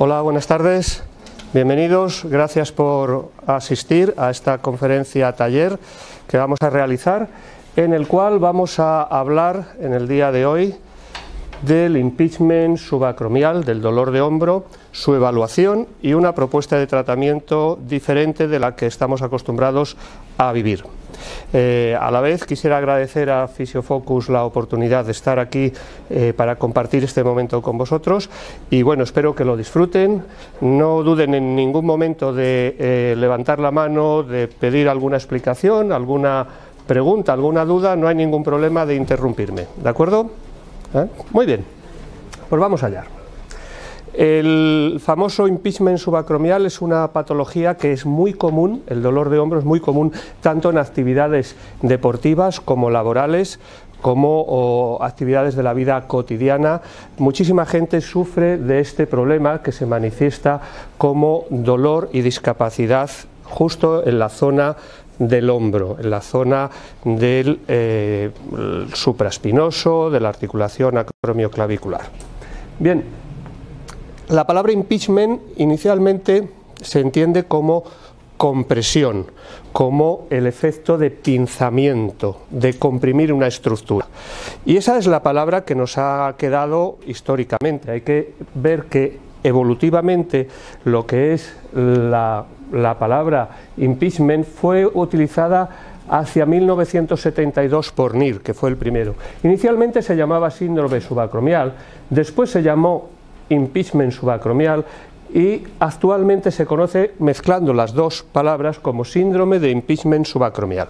Hola, buenas tardes, bienvenidos, gracias por asistir a esta conferencia taller que vamos a realizar, en el cual vamos a hablar en el día de hoy del impeachment subacromial, del dolor de hombro, su evaluación y una propuesta de tratamiento diferente de la que estamos acostumbrados a vivir. A la vez quisiera agradecer a Physiofocus la oportunidad de estar aquí para compartir este momento con vosotros y bueno, espero que lo disfruten, no duden en ningún momento de levantar la mano, de pedir alguna explicación, alguna pregunta, alguna duda, no hay ningún problema de interrumpirme, ¿de acuerdo? Muy bien, pues vamos allá. El famoso impeachment subacromial es una patología que es muy común, el dolor de hombro es muy común tanto en actividades deportivas como laborales, como actividades de la vida cotidiana. Muchísima gente sufre de este problema que se manifiesta como dolor y discapacidad justo en la zona del hombro, en la zona del supraespinoso, de la articulación acromioclavicular. Bien, la palabra impeachment inicialmente se entiende como compresión, como el efecto de pinzamiento, de comprimir una estructura. Y esa es la palabra que nos ha quedado históricamente. Hay que ver que evolutivamente lo que es la palabra impeachment fue utilizada hacia 1972 por Neer, que fue el primero. Inicialmente se llamaba síndrome subacromial, después se llamó impeachment subacromial y actualmente se conoce mezclando las dos palabras como síndrome de impeachment subacromial.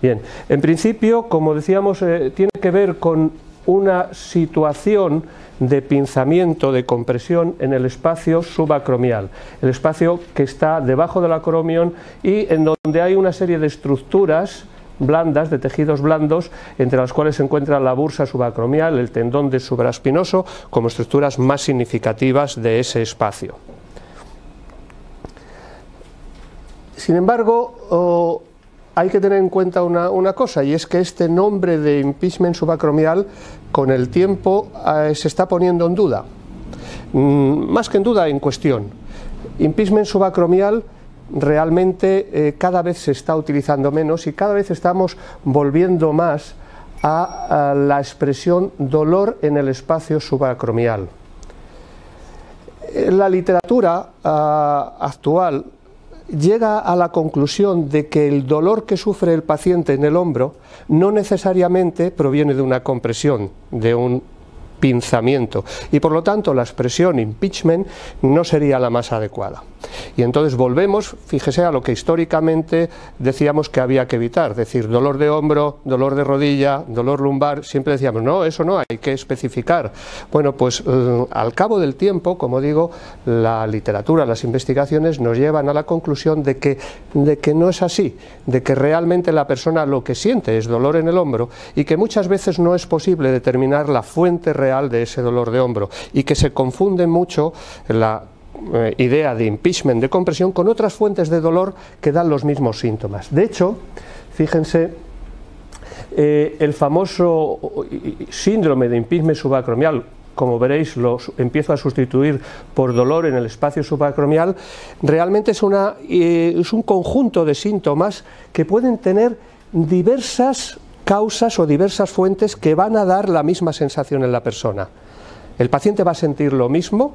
Bien, en principio, como decíamos, tiene que ver con una situación de pinzamiento, de compresión en el espacio subacromial, el espacio que está debajo del acromion y en donde hay una serie de estructuras blandas, de tejidos blandos, entre las cuales se encuentra la bursa subacromial, el tendón de supraespinoso, como estructuras más significativas de ese espacio. Sin embargo, hay que tener en cuenta una cosa, y es que este nombre de impeachment subacromial con el tiempo se está poniendo en duda, más que en duda, en cuestión. Impeachment subacromial realmente cada vez se está utilizando menos y cada vez estamos volviendo más a la expresión dolor en el espacio subacromial. La literatura actual llega a la conclusión de que el dolor que sufre el paciente en el hombro no necesariamente proviene de una compresión, de un pinzamiento, y por lo tanto la expresión impeachment no sería la más adecuada. Y entonces volvemos, fíjese, a lo que históricamente decíamos que había que evitar, es decir, dolor de hombro, dolor de rodilla, dolor lumbar, siempre decíamos, no, eso no, hay que especificar. Bueno, pues al cabo del tiempo, como digo, la literatura, las investigaciones nos llevan a la conclusión de que no es así, de que realmente la persona lo que siente es dolor en el hombro y que muchas veces no es posible determinar la fuente real de ese dolor de hombro y que se confunde mucho la idea de impeachment, de compresión, con otras fuentes de dolor que dan los mismos síntomas. De hecho, fíjense, el famoso síndrome de impeachment subacromial, como veréis, lo empiezo a sustituir por dolor en el espacio subacromial, realmente es un conjunto de síntomas que pueden tener diversas causas o diversas fuentes que van a dar la misma sensación en la persona. El paciente va a sentir lo mismo,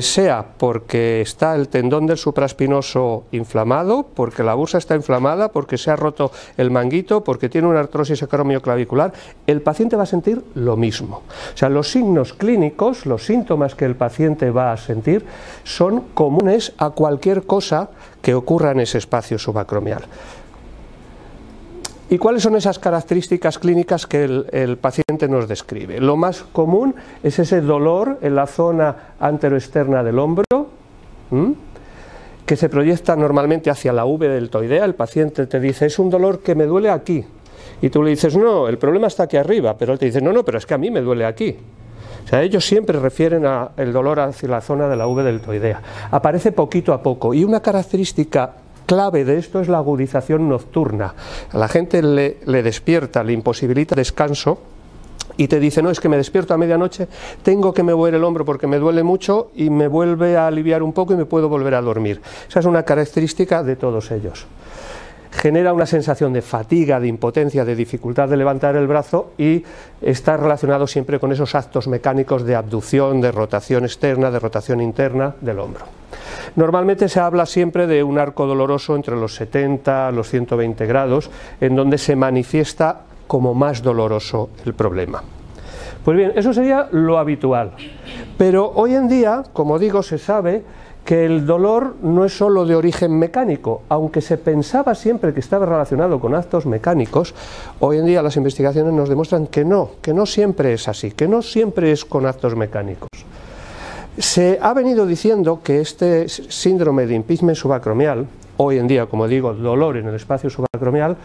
sea porque está el tendón del supraespinoso inflamado, porque la bursa está inflamada, porque se ha roto el manguito, porque tiene una artrosis acromioclavicular, el paciente va a sentir lo mismo. O sea, los signos clínicos, los síntomas que el paciente va a sentir son comunes a cualquier cosa que ocurra en ese espacio subacromial. ¿Y cuáles son esas características clínicas que el paciente nos describe? Lo más común es ese dolor en la zona anteroexterna del hombro, que se proyecta normalmente hacia la V deltoidea. El paciente te dice, es un dolor que me duele aquí. Y tú le dices, no, el problema está aquí arriba. Pero él te dice, no, pero es que a mí me duele aquí. O sea, ellos siempre refieren el dolor hacia la zona de la V deltoidea. Aparece poquito a poco. Y una característica clave de esto es la agudización nocturna. A la gente le despierta, le imposibilita descanso y te dice, no, es que me despierto a medianoche, tengo que mover el hombro porque me duele mucho y me vuelve a aliviar un poco y me puedo volver a dormir. Esa es una característica de todos ellos. Genera una sensación de fatiga, de impotencia, de dificultad de levantar el brazo y está relacionado siempre con esos actos mecánicos de abducción, de rotación externa, de rotación interna del hombro. Normalmente se habla siempre de un arco doloroso entre los 70 a los 120 grados, en donde se manifiesta como más doloroso el problema. Pues bien, eso sería lo habitual, pero hoy en día, como digo, se sabe que el dolor no es solo de origen mecánico, aunque se pensaba siempre que estaba relacionado con actos mecánicos, hoy en día las investigaciones nos demuestran que no siempre es así, que no siempre es con actos mecánicos. Se ha venido diciendo que este síndrome de impingement subacromial, hoy en día, como digo, dolor en el espacio subacromial,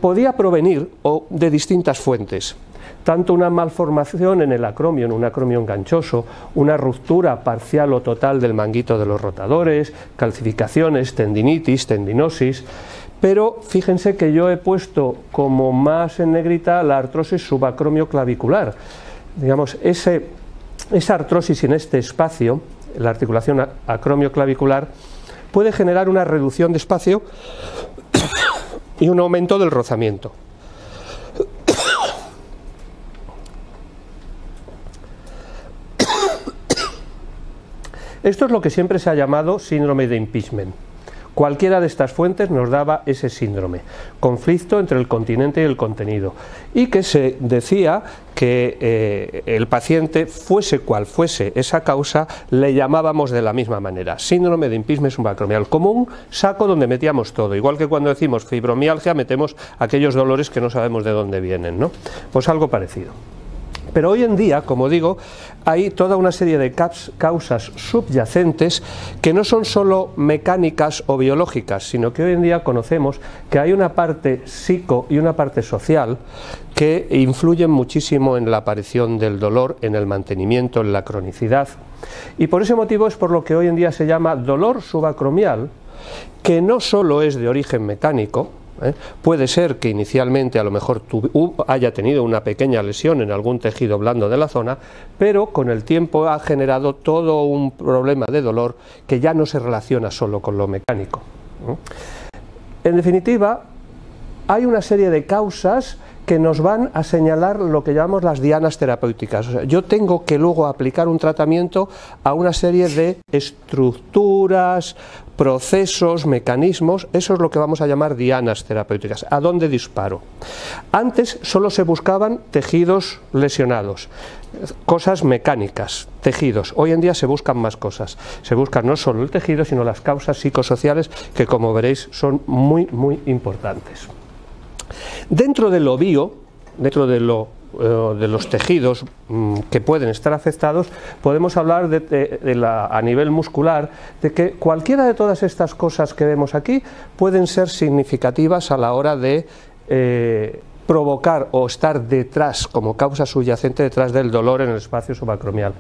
podía provenir de distintas fuentes. Tanto una malformación en el acromio, en un acromio enganchoso, una ruptura parcial o total del manguito de los rotadores, calcificaciones, tendinitis, tendinosis, pero fíjense que yo he puesto como más en negrita la artrosis subacromio-clavicular. Digamos, esa artrosis en este espacio, la articulación acromio-clavicular, puede generar una reducción de espacio y un aumento del rozamiento. Esto es lo que siempre se ha llamado síndrome de impingement. Cualquiera de estas fuentes nos daba ese síndrome, conflicto entre el continente y el contenido, y que se decía que el paciente, fuese cual fuese esa causa, le llamábamos de la misma manera, síndrome de impingement subacromial, como un saco donde metíamos todo, igual que cuando decimos fibromialgia metemos aquellos dolores que no sabemos de dónde vienen, ¿no? Pues algo parecido. Pero hoy en día, como digo, hay toda una serie de causas subyacentes que no son solo mecánicas o biológicas, sino que hoy en día conocemos que hay una parte psico y una parte social que influyen muchísimo en la aparición del dolor, en el mantenimiento, en la cronicidad. Y por ese motivo es por lo que hoy en día se llama dolor subacromial, que no solo es de origen mecánico. Puede ser que inicialmente a lo mejor haya tenido una pequeña lesión en algún tejido blando de la zona, pero con el tiempo ha generado todo un problema de dolor que ya no se relaciona solo con lo mecánico. En definitiva, hay una serie de causas que nos van a señalar lo que llamamos las dianas terapéuticas. O sea, yo tengo que luego aplicar un tratamiento a una serie de estructuras, procesos, mecanismos, eso es lo que vamos a llamar dianas terapéuticas. ¿A dónde disparo? Antes solo se buscaban tejidos lesionados, cosas mecánicas, tejidos. Hoy en día se buscan más cosas. Se busca no solo el tejido, sino las causas psicosociales que, como veréis, son muy, muy importantes. Dentro de lo bio, dentro de los tejidos que pueden estar afectados, podemos hablar a nivel muscular de que cualquiera de todas estas cosas que vemos aquí pueden ser significativas a la hora de provocar o estar detrás, como causa subyacente detrás del dolor en el espacio subacromial.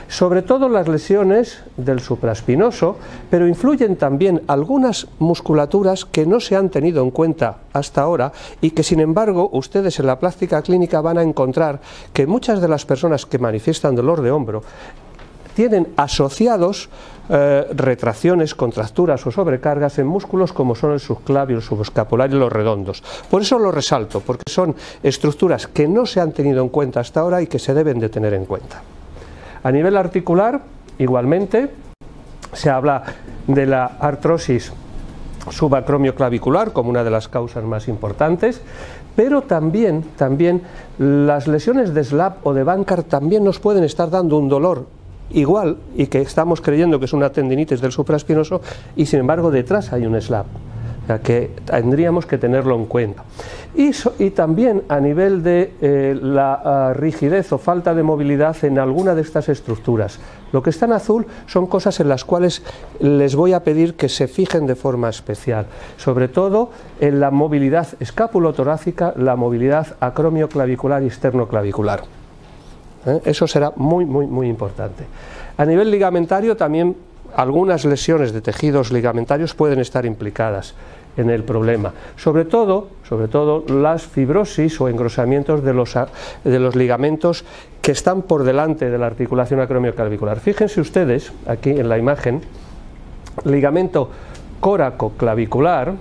Sobre todo las lesiones del supraespinoso, pero influyen también algunas musculaturas que no se han tenido en cuenta hasta ahora y que, sin embargo, ustedes en la práctica clínica van a encontrar que muchas de las personas que manifiestan dolor de hombro tienen asociados retracciones, contracturas o sobrecargas en músculos como son el subclavio, el subescapulario y los redondos. Por eso lo resalto, porque son estructuras que no se han tenido en cuenta hasta ahora y que se deben de tener en cuenta. A nivel articular, igualmente, se habla de la artrosis subacromio-clavicular como una de las causas más importantes, pero también las lesiones de SLAP o de Bankart también nos pueden estar dando un dolor igual y que estamos creyendo que es una tendinitis del supraespinoso y sin embargo detrás hay un SLAP, o sea que tendríamos que tenerlo en cuenta. Y también a nivel de la rigidez o falta de movilidad en alguna de estas estructuras. Lo que está en azul son cosas en las cuales les voy a pedir que se fijen de forma especial, sobre todo en la movilidad escapulotorácica, la movilidad acromioclavicular y esternoclavicular. Eso será muy, muy, muy importante. A nivel ligamentario también algunas lesiones de tejidos ligamentarios pueden estar implicadas. en el problema. Sobre todo las fibrosis o engrosamientos de los ligamentos que están por delante de la articulación acromioclavicular. Fíjense ustedes, aquí en la imagen, ligamento córaco-clavicular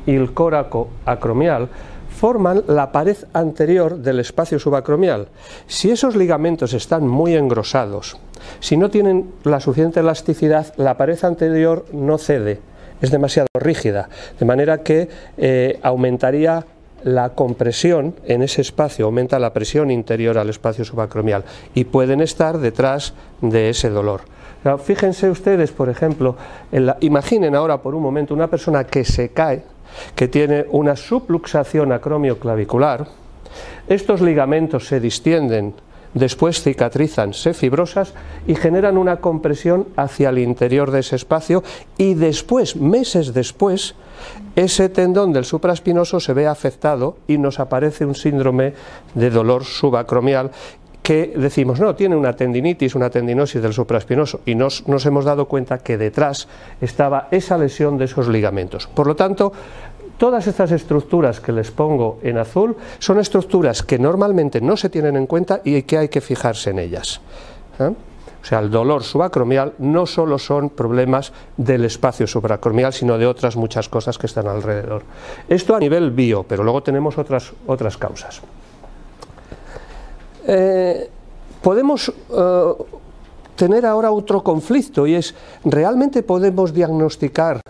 y el córaco-acromial forman la pared anterior del espacio subacromial. Si esos ligamentos están muy engrosados, si no tienen la suficiente elasticidad, la pared anterior no cede, es demasiado rígida, de manera que aumentaría la compresión en ese espacio, aumenta la presión interior al espacio subacromial y pueden estar detrás de ese dolor. Fíjense ustedes, por ejemplo, imaginen ahora por un momento una persona que se cae, que tiene una subluxación acromioclavicular, estos ligamentos se distienden, después cicatrizan, se fibrosas y generan una compresión hacia el interior de ese espacio y después, meses después, ese tendón del supraespinoso se ve afectado y nos aparece un síndrome de dolor subacromial que decimos, no, tiene una tendinitis, una tendinosis del supraespinoso y nos hemos dado cuenta que detrás estaba esa lesión de esos ligamentos. Por lo tanto, todas estas estructuras que les pongo en azul son estructuras que normalmente no se tienen en cuenta y que hay que fijarse en ellas. O sea, el dolor subacromial no solo son problemas del espacio supracromial, sino de otras muchas cosas que están alrededor. Esto a nivel bio, pero luego tenemos otras causas. Podemos tener ahora otro conflicto y es, ¿realmente podemos diagnosticar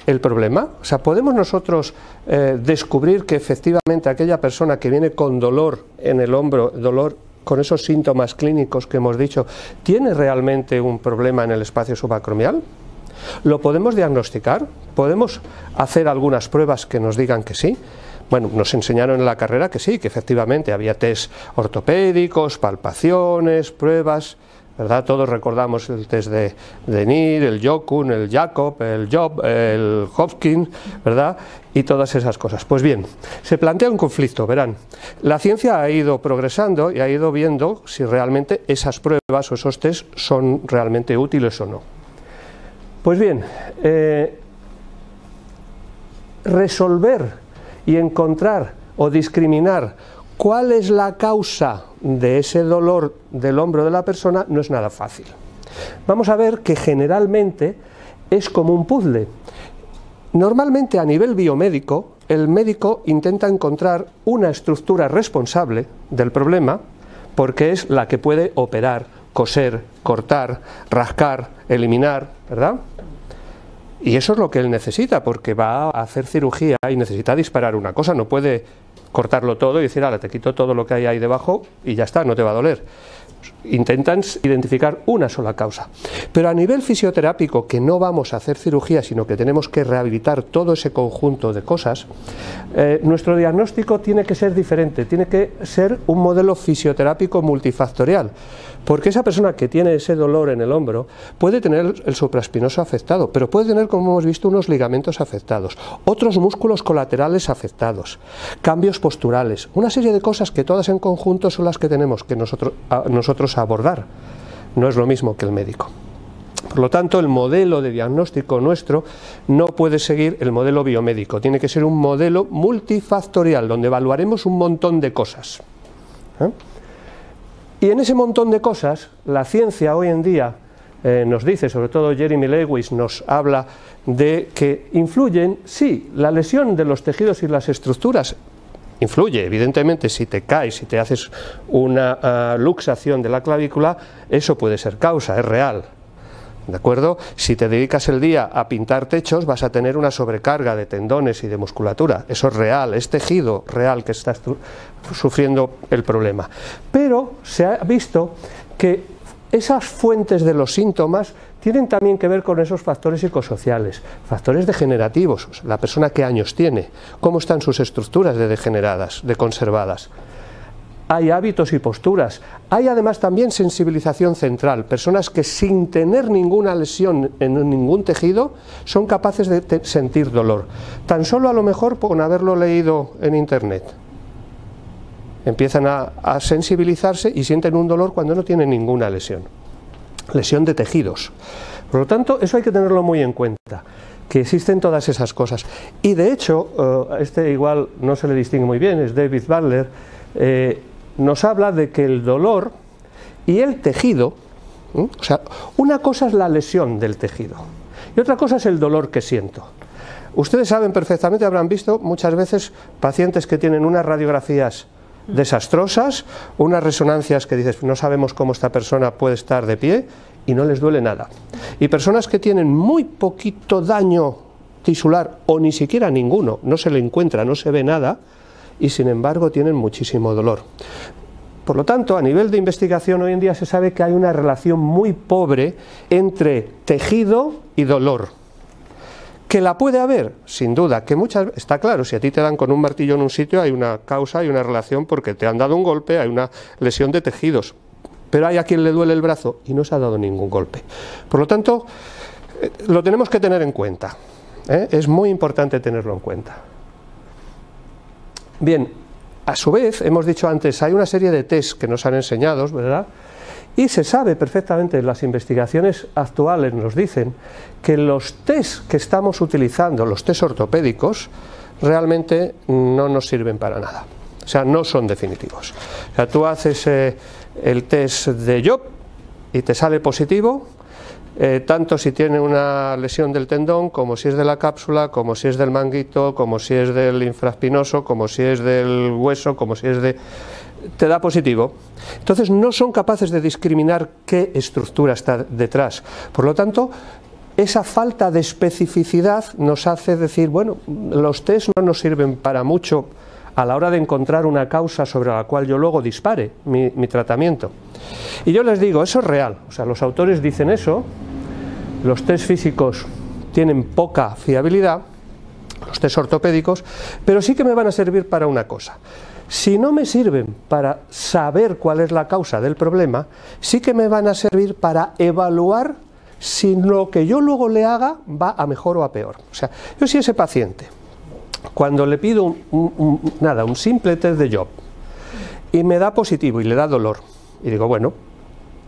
el problema? O sea, ¿podemos nosotros descubrir que efectivamente aquella persona que viene con dolor en el hombro, dolor con esos síntomas clínicos que hemos dicho, tiene realmente un problema en el espacio subacromial? ¿Lo podemos diagnosticar? ¿Podemos hacer algunas pruebas que nos digan que sí? Bueno, nos enseñaron en la carrera que sí, que efectivamente había test ortopédicos, palpaciones, pruebas, ¿verdad? Todos recordamos el test de NIR, el Jokun, el Jacob, el Job, el Hopkins, ¿verdad? Y todas esas cosas. Pues bien, se plantea un conflicto, verán. La ciencia ha ido progresando y ha ido viendo si realmente esas pruebas o esos test son realmente útiles o no. Pues bien, resolver y encontrar o discriminar cuál es la causa de ese dolor del hombro de la persona no es nada fácil. Vamos a ver que generalmente es como un puzzle. Normalmente a nivel biomédico, el médico intenta encontrar una estructura responsable del problema porque es la que puede operar, coser, cortar, rascar, eliminar, ¿verdad? Y eso es lo que él necesita, porque va a hacer cirugía y necesita disparar una cosa, no puede cortarlo todo y decir, ahora te quito todo lo que hay ahí debajo y ya está, no te va a doler. Intentan identificar una sola causa. Pero a nivel fisioterápico, que no vamos a hacer cirugía, sino que tenemos que rehabilitar todo ese conjunto de cosas, nuestro diagnóstico tiene que ser diferente, tiene que ser un modelo fisioterápico multifactorial, porque esa persona que tiene ese dolor en el hombro puede tener el supraespinoso afectado, pero puede tener, como hemos visto, unos ligamentos afectados, otros músculos colaterales afectados, cambios posturales, una serie de cosas que todas en conjunto son las que tenemos que nosotros abordar. No es lo mismo que el médico. Por lo tanto, el modelo de diagnóstico nuestro no puede seguir el modelo biomédico, tiene que ser un modelo multifactorial, donde evaluaremos un montón de cosas. Y en ese montón de cosas, la ciencia hoy en día nos dice, sobre todo Jeremy Lewis nos habla de que influyen, sí, la lesión de los tejidos y las estructuras influye, evidentemente, si te caes, si te haces una luxación de la clavícula, eso puede ser causa, es real, ¿de acuerdo? Si te dedicas el día a pintar techos, vas a tener una sobrecarga de tendones y de musculatura, eso es real, es tejido real que está sufriendo el problema. Pero se ha visto que esas fuentes de los síntomas tienen también que ver con esos factores psicosociales, factores degenerativos, la persona qué años tiene, cómo están sus estructuras de degeneradas, de conservadas. Hay hábitos y posturas, hay además también sensibilización central, personas que sin tener ninguna lesión en ningún tejido son capaces de sentir dolor, tan solo a lo mejor por haberlo leído en internet. Empiezan a sensibilizarse y sienten un dolor cuando no tienen ninguna lesión de tejidos. Por lo tanto, eso hay que tenerlo muy en cuenta. que existen todas esas cosas. Y de hecho, este igual no se le distingue muy bien, es David Butler, nos habla de que el dolor y el tejido, o sea, una cosa es la lesión del tejido y otra cosa es el dolor que siento. Ustedes saben perfectamente, habrán visto muchas veces pacientes que tienen unas radiografías desastrosas, unas resonancias que dices, no sabemos cómo esta persona puede estar de pie y no les duele nada. Y personas que tienen muy poquito daño tisular o ni siquiera ninguno, no se le encuentra, no se ve nada y sin embargo tienen muchísimo dolor. Por lo tanto, a nivel de investigación hoy en día se sabe que hay una relación muy pobre entre tejido y dolor. ¿Que la puede haber? Sin duda, que muchas, está claro, si a ti te dan con un martillo en un sitio hay una causa, hay una relación porque te han dado un golpe, hay una lesión de tejidos, pero hay a quien le duele el brazo y no se ha dado ningún golpe. Por lo tanto, lo tenemos que tener en cuenta, es muy importante tenerlo en cuenta. Bien, a su vez, hemos dicho antes, hay una serie de test que nos han enseñado, ¿verdad? Y se sabe perfectamente, las investigaciones actuales nos dicen que los test que estamos utilizando, los test ortopédicos, realmente no nos sirven para nada. O sea, no son definitivos. O sea, tú haces el test de Job y te sale positivo, tanto si tiene una lesión del tendón, como si es de la cápsula, como si es del manguito, como si es del infraespinoso, como si es del hueso, como si es de... te da positivo. Entonces no son capaces de discriminar qué estructura está detrás. Por lo tanto, esa falta de especificidad nos hace decir, bueno, los test no nos sirven para mucho a la hora de encontrar una causa sobre la cual yo luego dispare mi tratamiento. Y yo les digo, eso es real, o sea, los autores dicen eso, los test físicos tienen poca fiabilidad, los test ortopédicos, pero sí que me van a servir para una cosa. Si no me sirven para saber cuál es la causa del problema, sí que me van a servir para evaluar si lo que yo luego le haga va a mejor o a peor. O sea, yo si ese paciente, cuando le pido un simple test de Job y me da positivo y le da dolor, y digo, bueno,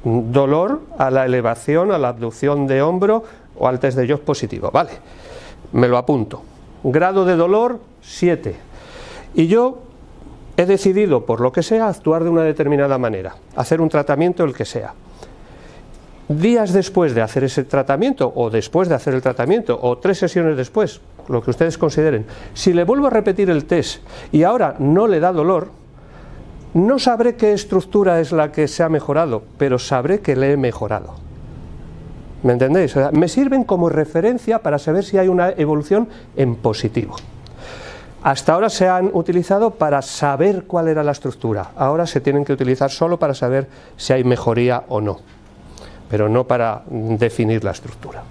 dolor a la elevación, a la abducción de hombro o al test de Job positivo, vale, me lo apunto. Grado de dolor 7. Y yo he decidido, por lo que sea, actuar de una determinada manera, hacer un tratamiento el que sea. Días después de hacer ese tratamiento, o después de hacer el tratamiento, o 3 sesiones después, lo que ustedes consideren, si le vuelvo a repetir el test y ahora no le da dolor, no sabré qué estructura es la que se ha mejorado, pero sabré que le he mejorado. ¿Me entendéis? O sea, me sirven como referencia para saber si hay una evolución en positivo. Hasta ahora se han utilizado para saber cuál era la estructura, ahora se tienen que utilizar solo para saber si hay mejoría o no, pero no para definir la estructura.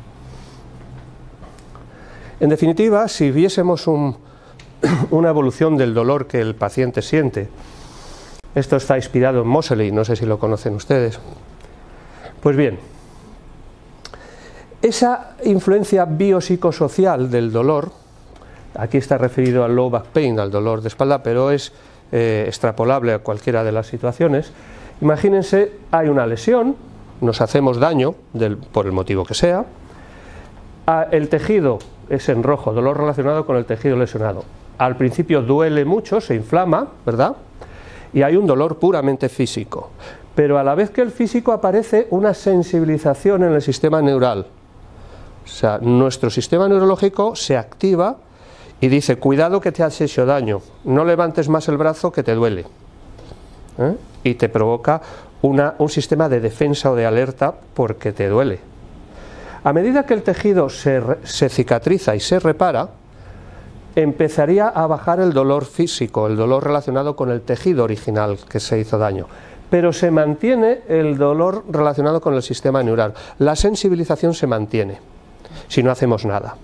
En definitiva, si viésemos una evolución del dolor que el paciente siente, esto está inspirado en Moseley, no sé si lo conocen ustedes, pues bien, esa influencia biopsicosocial del dolor, aquí está referido al low back pain, al dolor de espalda, pero es extrapolable a cualquiera de las situaciones. Imagínense, hay una lesión, nos hacemos daño por el motivo que sea, el tejido es en rojo, dolor relacionado con el tejido lesionado. Al principio duele mucho, se inflama, ¿verdad? Y hay un dolor puramente físico, pero a la vez que el físico aparece una sensibilización en el sistema neural. O sea, nuestro sistema neurológico se activa y dice, cuidado que te has hecho daño, no levantes más el brazo que te duele. Y te provoca un sistema de defensa o de alerta porque te duele. A medida que el tejido se cicatriza y se repara, empezaría a bajar el dolor físico, el dolor relacionado con el tejido original que se hizo daño, pero se mantiene el dolor relacionado con el sistema neural, la sensibilización se mantiene si no hacemos nada.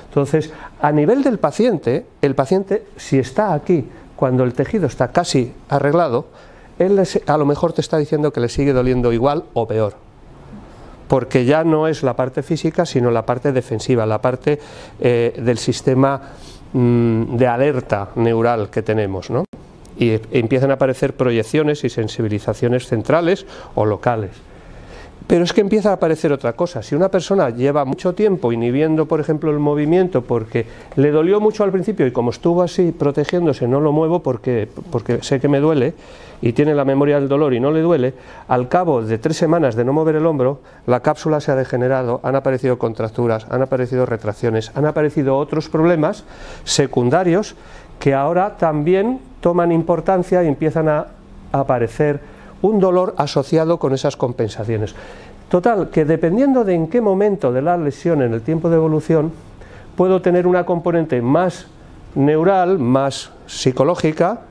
Entonces, a nivel del paciente, el paciente, si está aquí cuando el tejido está casi arreglado, él a lo mejor te está diciendo que le sigue doliendo igual o peor, porque ya no es la parte física, sino la parte defensiva, la parte del sistema de alerta neural que tenemos, ¿no? Y empiezan a aparecer proyecciones y sensibilizaciones centrales o locales. Pero es que empieza a aparecer otra cosa. Si una persona lleva mucho tiempo inhibiendo, por ejemplo, el movimiento porque le dolió mucho al principio y como estuvo así protegiéndose no lo muevo porque sé que me duele y tiene la memoria del dolor y no le duele, al cabo de 3 semanas de no mover el hombro, la cápsula se ha degenerado, han aparecido contracturas, han aparecido retracciones, han aparecido otros problemas secundarios que ahora también toman importancia y empiezan a aparecer un dolor asociado con esas compensaciones. Total, que dependiendo de en qué momento de la lesión en el tiempo de evolución, puedo tener una componente más neural, más psicológica,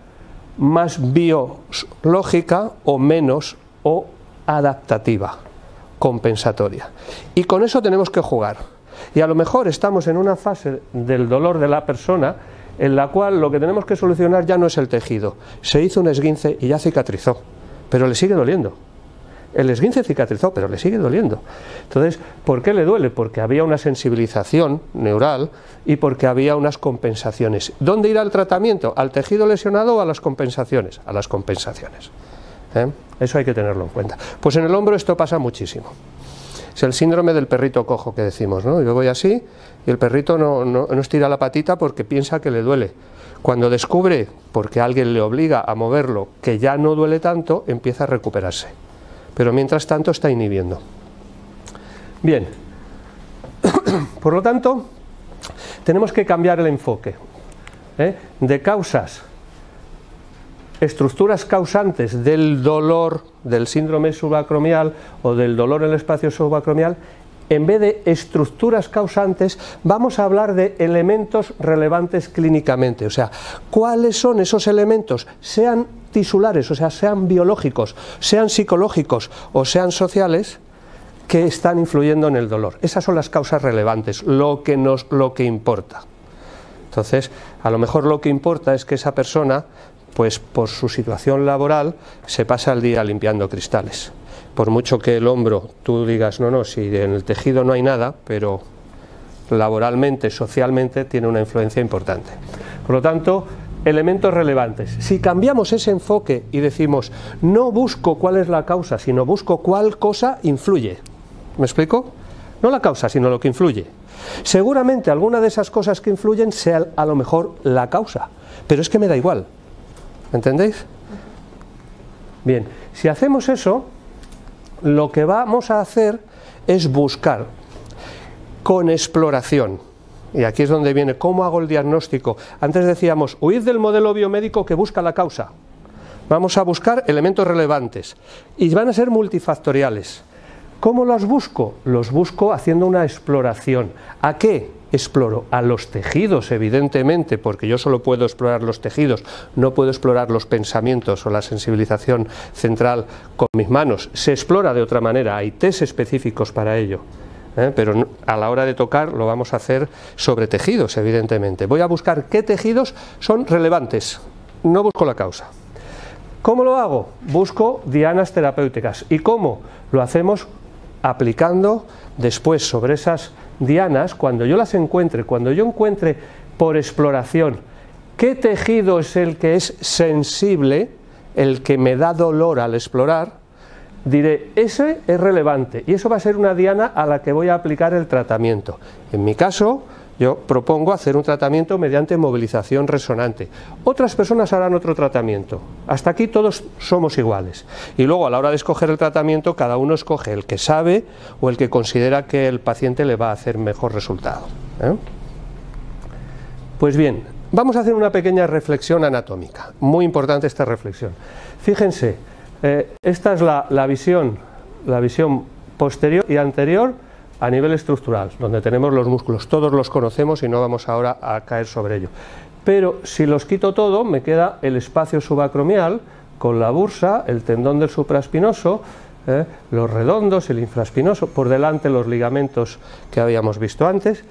más biológica o menos o adaptativa, compensatoria. Y con eso tenemos que jugar. Y a lo mejor estamos en una fase del dolor de la persona en la cual lo que tenemos que solucionar ya no es el tejido. Se hizo un esguince y ya cicatrizó, pero le sigue doliendo. El esguince cicatrizó, pero le sigue doliendo. Entonces, ¿por qué le duele? Porque había una sensibilización neural y porque había unas compensaciones. ¿Dónde irá el tratamiento? ¿Al tejido lesionado o a las compensaciones? A las compensaciones. Eso hay que tenerlo en cuenta. Pues en el hombro esto pasa muchísimo. Es el síndrome del perrito cojo que decimos, ¿no? Yo voy así y el perrito no estira la patita porque piensa que le duele. Cuando descubre, porque alguien le obliga a moverlo, que ya no duele tanto, empieza a recuperarse. Pero mientras tanto está inhibiendo. Bien, por lo tanto, tenemos que cambiar el enfoque de causas, estructuras causantes del dolor, del síndrome subacromial o del dolor en el espacio subacromial. En vez de estructuras causantes, vamos a hablar de elementos relevantes clínicamente, o sea, ¿cuáles son esos elementos? Sean tisulares, o sea, sean biológicos, sean psicológicos o sean sociales, que están influyendo en el dolor. Esas son las causas relevantes, lo que importa. Entonces, a lo mejor lo que importa es que esa persona, pues por su situación laboral, se pasa el día limpiando cristales. Por mucho que el hombro, tú digas, no, si en el tejido no hay nada, pero laboralmente, socialmente, tiene una influencia importante. Por lo tanto, elementos relevantes. Si cambiamos ese enfoque y decimos, no busco cuál es la causa, sino busco cuál cosa influye. ¿Me explico? No la causa, sino lo que influye. Seguramente alguna de esas cosas que influyen sea a lo mejor la causa, pero es que me da igual. ¿Me entendéis? Bien, si hacemos eso, lo que vamos a hacer es buscar con exploración, y aquí es donde viene cómo hago el diagnóstico. Antes decíamos, huid del modelo biomédico que busca la causa. Vamos a buscar elementos relevantes y van a ser multifactoriales. ¿Cómo los busco? Los busco haciendo una exploración. ¿A qué exploro? A los tejidos, evidentemente, porque yo solo puedo explorar los tejidos, no puedo explorar los pensamientos o la sensibilización central con mis manos. Se explora de otra manera, hay test específicos para ello, pero a la hora de tocar lo vamos a hacer sobre tejidos, evidentemente. Voy a buscar qué tejidos son relevantes, no busco la causa. ¿Cómo lo hago? Busco dianas terapéuticas. ¿Y cómo? Lo hacemos aplicando después sobre esas dianas, cuando yo las encuentre, cuando yo encuentre por exploración qué tejido es el que es sensible, el que me da dolor al explorar, diré, ese es relevante y eso va a ser una diana a la que voy a aplicar el tratamiento. En mi caso, yo propongo hacer un tratamiento mediante movilización resonante. Otras personas harán otro tratamiento. Hasta aquí todos somos iguales. Y luego a la hora de escoger el tratamiento, cada uno escoge el que sabe o el que considera que el paciente le va a hacer mejor resultado. Pues bien, vamos a hacer una pequeña reflexión anatómica. Muy importante esta reflexión. Fíjense, esta es la visión posterior y anterior a nivel estructural, donde tenemos los músculos, todos los conocemos y no vamos ahora a caer sobre ello. Pero si los quito todo, me queda el espacio subacromial con la bursa, el tendón del supraespinoso, los redondos, el infraespinoso, por delante los ligamentos que habíamos visto antes,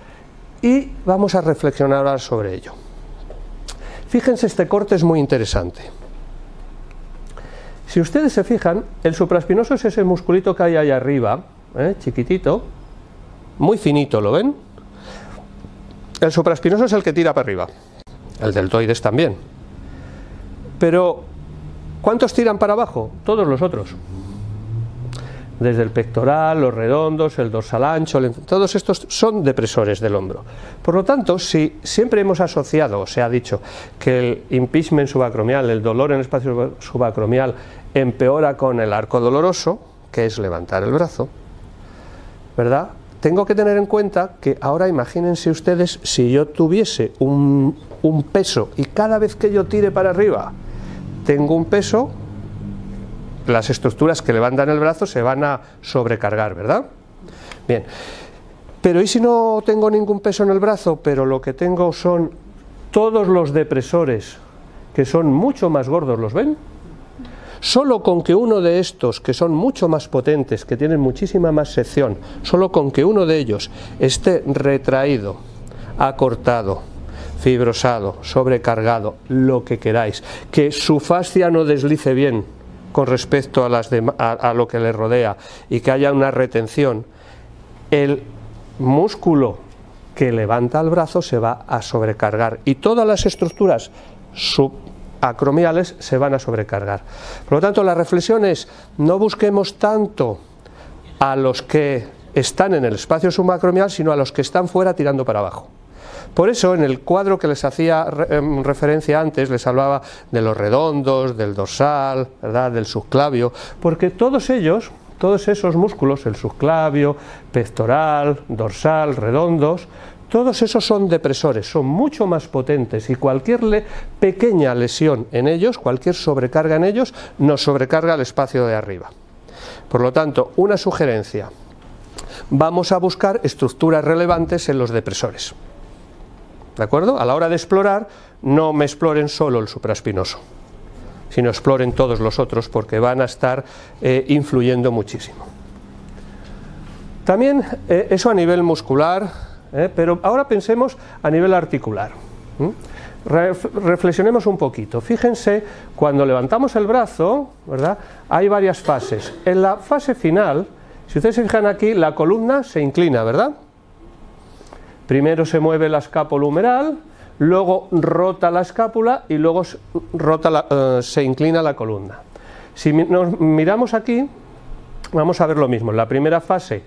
y vamos a reflexionar ahora sobre ello. Fíjense, este corte es muy interesante. Si ustedes se fijan, el supraespinoso es ese musculito que hay ahí arriba, chiquitito, muy finito, ¿lo ven? El supraespinoso es el que tira para arriba, el deltoides también. Pero, ¿cuántos tiran para abajo? Todos los otros. desde el pectoral, los redondos, el dorsal ancho, todos estos son depresores del hombro. Por lo tanto, si siempre hemos asociado, o se ha dicho, que el impingement subacromial, el dolor en el espacio subacromial, empeora con el arco doloroso, que es levantar el brazo, ¿verdad? Tengo que tener en cuenta que ahora imagínense ustedes si yo tuviese un peso y cada vez que yo tire para arriba tengo un peso, las estructuras que levantan el brazo se van a sobrecargar, ¿verdad? Bien, pero ¿y si no tengo ningún peso en el brazo, pero lo que tengo son todos los depresores que son mucho más gordos, ¿los ven? Solo con que uno de estos, que son mucho más potentes, que tienen muchísima más sección, solo con que uno de ellos esté retraído, acortado, fibrosado, sobrecargado, lo que queráis, que su fascia no deslice bien con respecto a lo que le rodea y que haya una retención, el músculo que levanta el brazo se va a sobrecargar y todas las estructuras subacromiales se van a sobrecargar. Por lo tanto, la reflexión es: no busquemos tanto a los que están en el espacio subacromial, sino a los que están fuera tirando para abajo. Por eso, en el cuadro que les hacía referencia antes, les hablaba de los redondos, del dorsal, ¿verdad?, del subclavio, porque todos ellos, todos esos músculos, el subclavio, pectoral, dorsal, redondos, todos esos son depresores, son mucho más potentes y cualquier pequeña lesión en ellos, cualquier sobrecarga en ellos, nos sobrecarga el espacio de arriba. Por lo tanto, una sugerencia: vamos a buscar estructuras relevantes en los depresores. ¿De acuerdo? A la hora de explorar, no me exploren solo el supraespinoso, sino exploren todos los otros, porque van a estar influyendo muchísimo. También eso a nivel muscular, pero ahora pensemos a nivel articular. Reflexionemos un poquito. Fíjense, cuando levantamos el brazo, ¿verdad?, hay varias fases. En la fase final, si ustedes se fijan aquí, la columna se inclina, ¿verdad? Primero se mueve la escápula humeral, luego rota la escápula y luego se inclina la columna. Si nos miramos aquí, vamos a ver lo mismo. La primera fase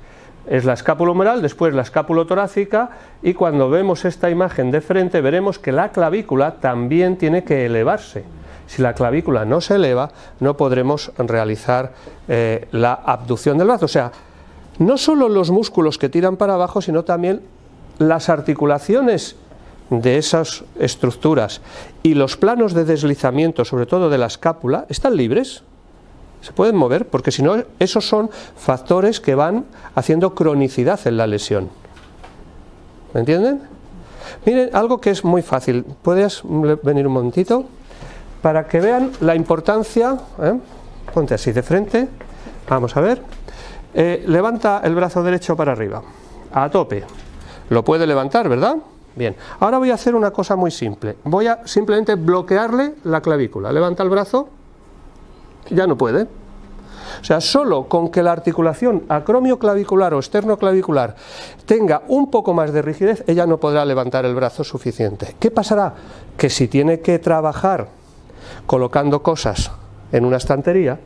es la escápula humeral, después la escápula torácica, y cuando vemos esta imagen de frente veremos que la clavícula también tiene que elevarse. Si la clavícula no se eleva, no podremos realizar la abducción del brazo. O sea, no solo los músculos que tiran para abajo, sino también las articulaciones de esas estructuras y los planos de deslizamiento, sobre todo de la escápula, están libres, se pueden mover, porque si no, esos son factores que van haciendo cronicidad en la lesión. ¿Me entienden? Miren, algo que es muy fácil. ¿Puedes venir un momentito? Para que vean la importancia, ponte así de frente, vamos a ver, levanta el brazo derecho para arriba, a tope. Lo puede levantar, ¿verdad? Bien, ahora voy a hacer una cosa muy simple. Voy a simplemente bloquearle la clavícula. Levanta el brazo, ya no puede. O sea, solo con que la articulación acromioclavicular o externoclavicular tenga un poco más de rigidez, ella no podrá levantar el brazo suficiente. ¿Qué pasará? Que si tiene que trabajar colocando cosas en una estantería,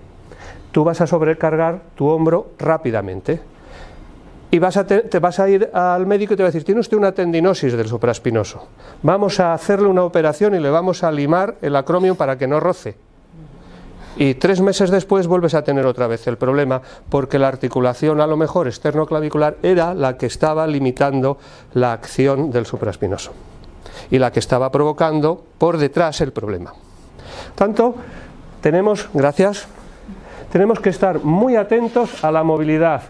tú vas a sobrecargar tu hombro rápidamente. Y te vas a ir al médico y te va a decir: tiene usted una tendinosis del supraespinoso, vamos a hacerle una operación y le vamos a limar el acromio para que no roce. Y 3 meses después vuelves a tener otra vez el problema, porque la articulación, a lo mejor externoclavicular, era la que estaba limitando la acción del supraespinoso y la que estaba provocando por detrás el problema. Tanto tenemos que estar muy atentos a la movilidad,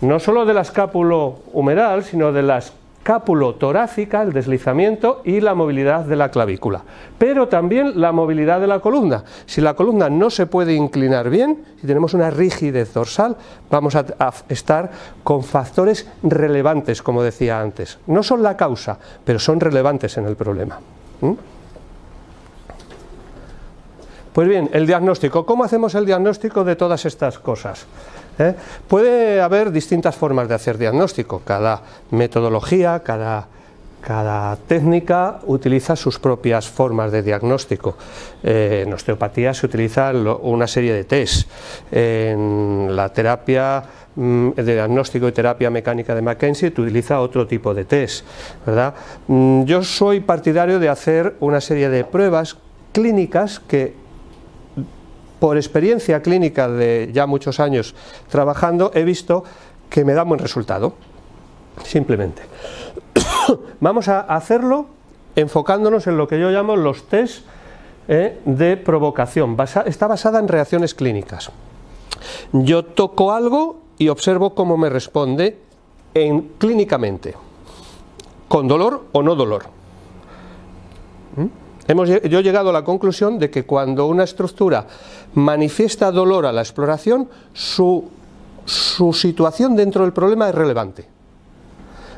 no solo de la escápula humeral, sino de la escápula torácica, el deslizamiento y la movilidad de la clavícula, pero también la movilidad de la columna. Si la columna no se puede inclinar bien, si tenemos una rigidez dorsal, vamos a estar con factores relevantes, como decía antes. No son la causa, pero son relevantes en el problema. Pues bien, el diagnóstico. ¿Cómo hacemos el diagnóstico de todas estas cosas? Puede haber distintas formas de hacer diagnóstico, cada metodología, cada Cada técnica utiliza sus propias formas de diagnóstico. En osteopatía se utilizan una serie de test. En la terapia de diagnóstico y terapia mecánica de McKenzie se utiliza otro tipo de test, ¿verdad? Yo soy partidario de hacer una serie de pruebas clínicas que, por experiencia clínica de ya muchos años trabajando, he visto que me dan buen resultado, simplemente. Vamos a hacerlo enfocándonos en lo que yo llamo los test de provocación. Está basada en reacciones clínicas. Yo toco algo y observo cómo me responde clínicamente, con dolor o no dolor. Yo he llegado a la conclusión de que cuando una estructura manifiesta dolor a la exploración, su situación dentro del problema es relevante.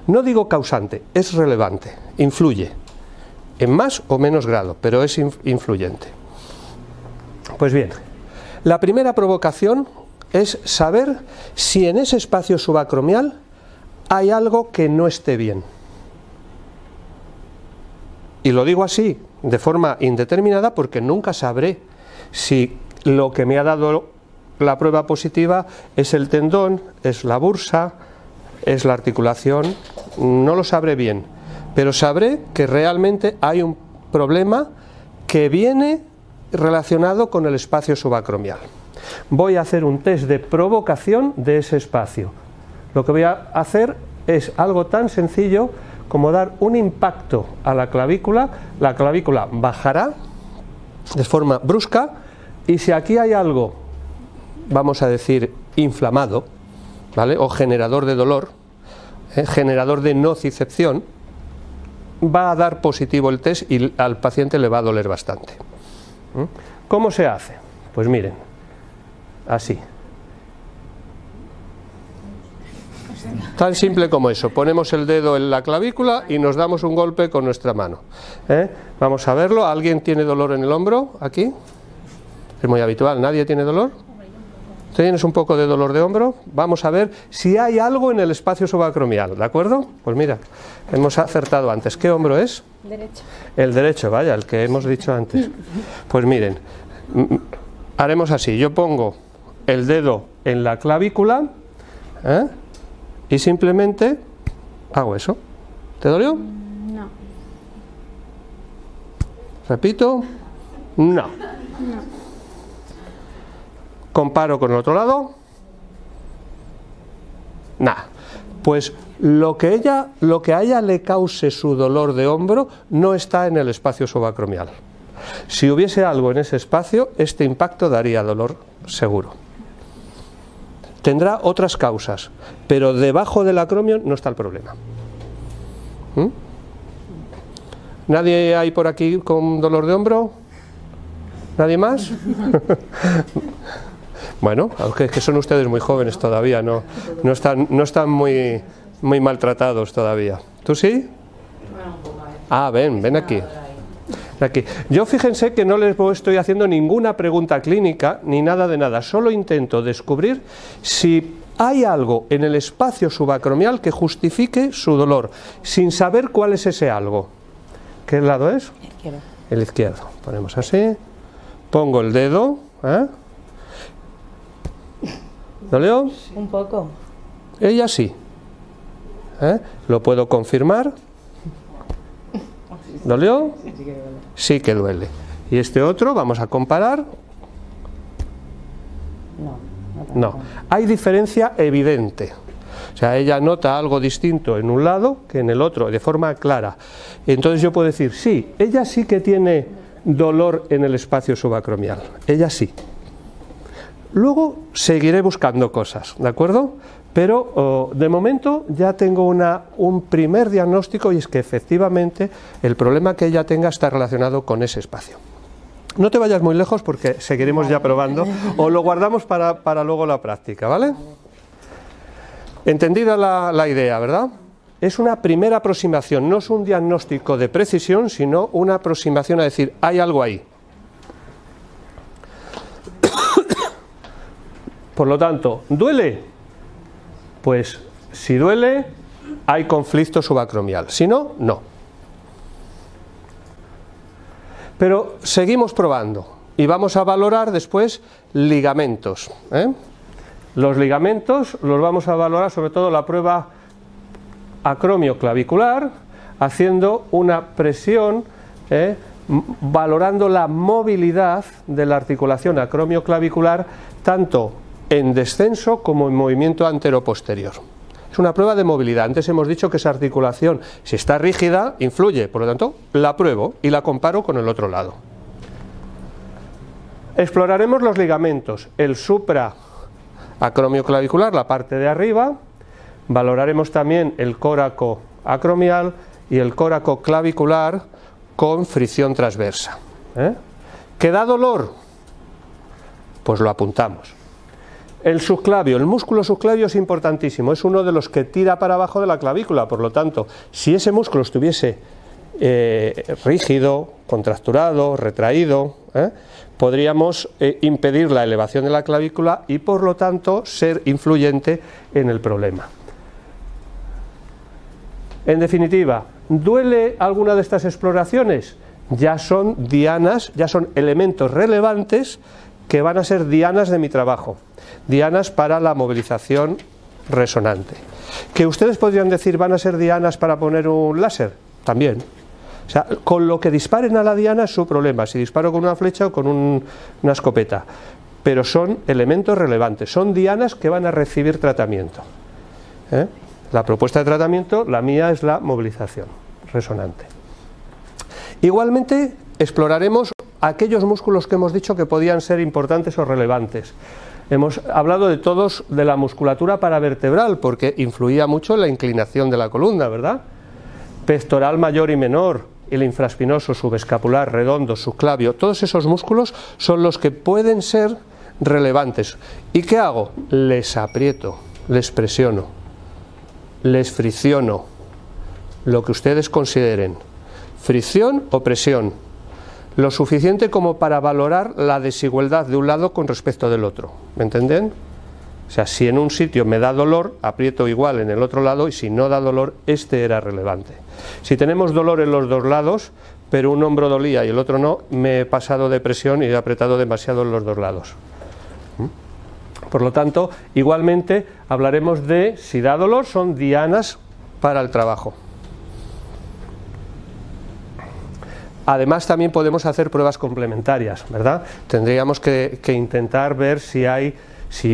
No digo causante, es relevante, influye, en más o menos grado, pero es influyente. Pues bien, la primera provocación es saber si en ese espacio subacromial hay algo que no esté bien. Y lo digo así, de forma indeterminada, porque nunca sabré si lo que me ha dado la prueba positiva es el tendón, es la bursa, es la articulación. No lo sabré bien, pero sabré que realmente hay un problema que viene relacionado con el espacio subacromial. Voy a hacer un test de provocación de ese espacio. Lo que voy a hacer es algo tan sencillo como dar un impacto a la clavícula bajará de forma brusca, y si aquí hay algo, vamos a decir, inflamado, ¿vale?, o generador de dolor, generador de nocicepción, va a dar positivo el test y al paciente le va a doler bastante. ¿Cómo se hace? Pues miren, así. Tan simple como eso, ponemos el dedo en la clavícula y nos damos un golpe con nuestra mano. Vamos a verlo. ¿Alguien tiene dolor en el hombro aquí? Es muy habitual. ¿Nadie tiene dolor? ¿Tienes un poco de dolor de hombro? Vamos a ver si hay algo en el espacio subacromial, ¿de acuerdo? Pues mira, hemos acertado antes. ¿Qué hombro es? Derecho. El derecho, vaya, el que hemos dicho antes. Pues miren, haremos así. Yo pongo el dedo en la clavícula, y simplemente hago eso. ¿Te dolió? No. Repito, no. Comparo con el otro lado, nada. Pues lo que a ella le cause su dolor de hombro no está en el espacio subacromial. Si hubiese algo en ese espacio, este impacto daría dolor seguro. Tendrá otras causas, pero debajo del acromio no está el problema. ¿Nadie hay por aquí con dolor de hombro? ¿Nadie más? Bueno, aunque es que son ustedes muy jóvenes todavía, no están muy maltratados todavía. ¿Tú sí? Ah, ven aquí. Yo fíjense que no les estoy haciendo ninguna pregunta clínica ni nada de nada, solo intento descubrir si hay algo en el espacio subacromial que justifique su dolor, sin saber cuál es ese algo. ¿Qué lado es? El izquierdo. El izquierdo. Ponemos así, pongo el dedo, ¿dolió? Un poco. Ella sí. Lo puedo confirmar. ¿Dolió? Sí que duele. Y este otro, vamos a comparar. No. Hay diferencia evidente. O sea, ella nota algo distinto en un lado que en el otro, de forma clara. Entonces yo puedo decir, sí, ella sí que tiene dolor en el espacio subacromial. Ella sí. Luego seguiré buscando cosas, ¿de acuerdo? Pero de momento ya tengo un primer diagnóstico, y es que efectivamente el problema que ella tenga está relacionado con ese espacio. No te vayas muy lejos porque seguiremos ya probando, o lo guardamos para luego la práctica, ¿vale? Entendida la idea, ¿verdad? Es una primera aproximación, no es un diagnóstico de precisión, sino una aproximación a decir, hay algo ahí. Por lo tanto, ¿duele? Pues si duele, hay conflicto subacromial, si no, no. Pero seguimos probando y vamos a valorar después ligamentos. Los ligamentos los vamos a valorar sobre todo la prueba acromioclavicular, haciendo una presión, valorando la movilidad de la articulación acromioclavicular tanto en descenso como en movimiento antero-posterior. Es una prueba de movilidad. Antes hemos dicho que esa articulación, si está rígida, influye, por lo tanto la pruebo y la comparo con el otro lado. Exploraremos los ligamentos, el supraacromioclavicular, la parte de arriba, valoraremos también el córaco acromial y el córaco clavicular con fricción transversa. ¿Que da dolor? Pues lo apuntamos. El subclavio, el músculo subclavio es importantísimo, es uno de los que tira para abajo de la clavícula, por lo tanto, si ese músculo estuviese rígido, contracturado, retraído, podríamos impedir la elevación de la clavícula y por lo tanto ser influyente en el problema. En definitiva, ¿duele alguna de estas exploraciones? Ya son dianas, ya son elementos relevantes que van a ser dianas de mi trabajo, dianas para la movilización resonante. ¿Que ustedes podrían decir van a ser dianas para poner un láser? También. O sea, con lo que disparen a la diana es su problema, si disparo con una flecha o con una escopeta. Pero son elementos relevantes, son dianas que van a recibir tratamiento. La propuesta de tratamiento, la mía, es la movilización resonante. Igualmente, exploraremos aquellos músculos que hemos dicho que podían ser importantes o relevantes. Hemos hablado de todos de la musculatura paravertebral, porque influía mucho en la inclinación de la columna, ¿verdad? Pectoral mayor y menor, el infraespinoso, subescapular, redondo, subclavio, todos esos músculos son los que pueden ser relevantes. ¿Y qué hago? Les aprieto, les presiono, les fricciono, lo que ustedes consideren, fricción o presión, lo suficiente como para valorar la desigualdad de un lado con respecto del otro, ¿me entienden? O sea, si en un sitio me da dolor, aprieto igual en el otro lado, y si no da dolor, este era relevante. Si tenemos dolor en los dos lados, pero un hombro dolía y el otro no, me he pasado de presión y he apretado demasiado en los dos lados. Por lo tanto, igualmente hablaremos de, si da dolor, son dianas para el trabajo. Además, también podemos hacer pruebas complementarias, ¿verdad? Tendríamos que intentar ver si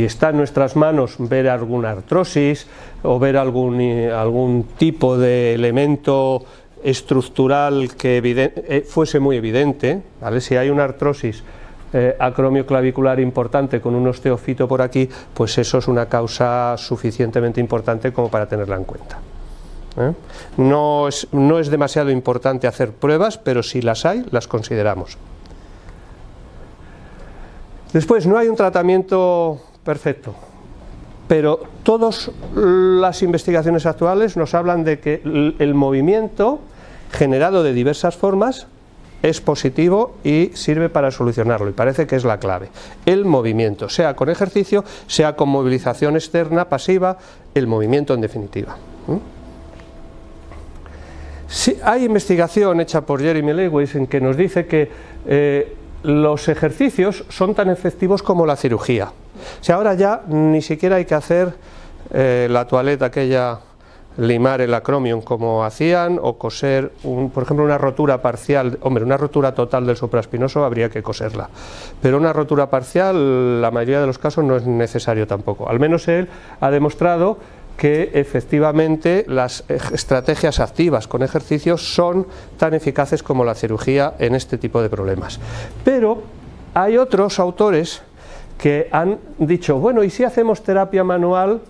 está en nuestras manos, ver alguna artrosis o ver algún tipo de elemento estructural que fuese muy evidente, ¿vale? Si hay una artrosis acromioclavicular importante con un osteofito por aquí, pues eso es una causa suficientemente importante como para tenerla en cuenta. No es demasiado importante hacer pruebas, pero si las hay, las consideramos. Después, no hay un tratamiento perfecto, pero todas las investigaciones actuales nos hablan de que el movimiento generado de diversas formas es positivo y sirve para solucionarlo, y parece que es la clave. El movimiento, sea con ejercicio, sea con movilización externa, pasiva, el movimiento en definitiva. Sí, hay investigación hecha por Jeremy Lewis en que nos dice que los ejercicios son tan efectivos como la cirugía. O sea, ahora ya ni siquiera hay que hacer la toaleta aquella, limar el acromion como hacían, o coser, por ejemplo, una rotura parcial. Hombre, una rotura total del supraespinoso habría que coserla, pero una rotura parcial, la mayoría de los casos no es necesario tampoco. Al menos él ha demostrado que efectivamente las estrategias activas con ejercicios son tan eficaces como la cirugía en este tipo de problemas. Pero hay otros autores que han dicho, bueno, ¿y si hacemos terapia manual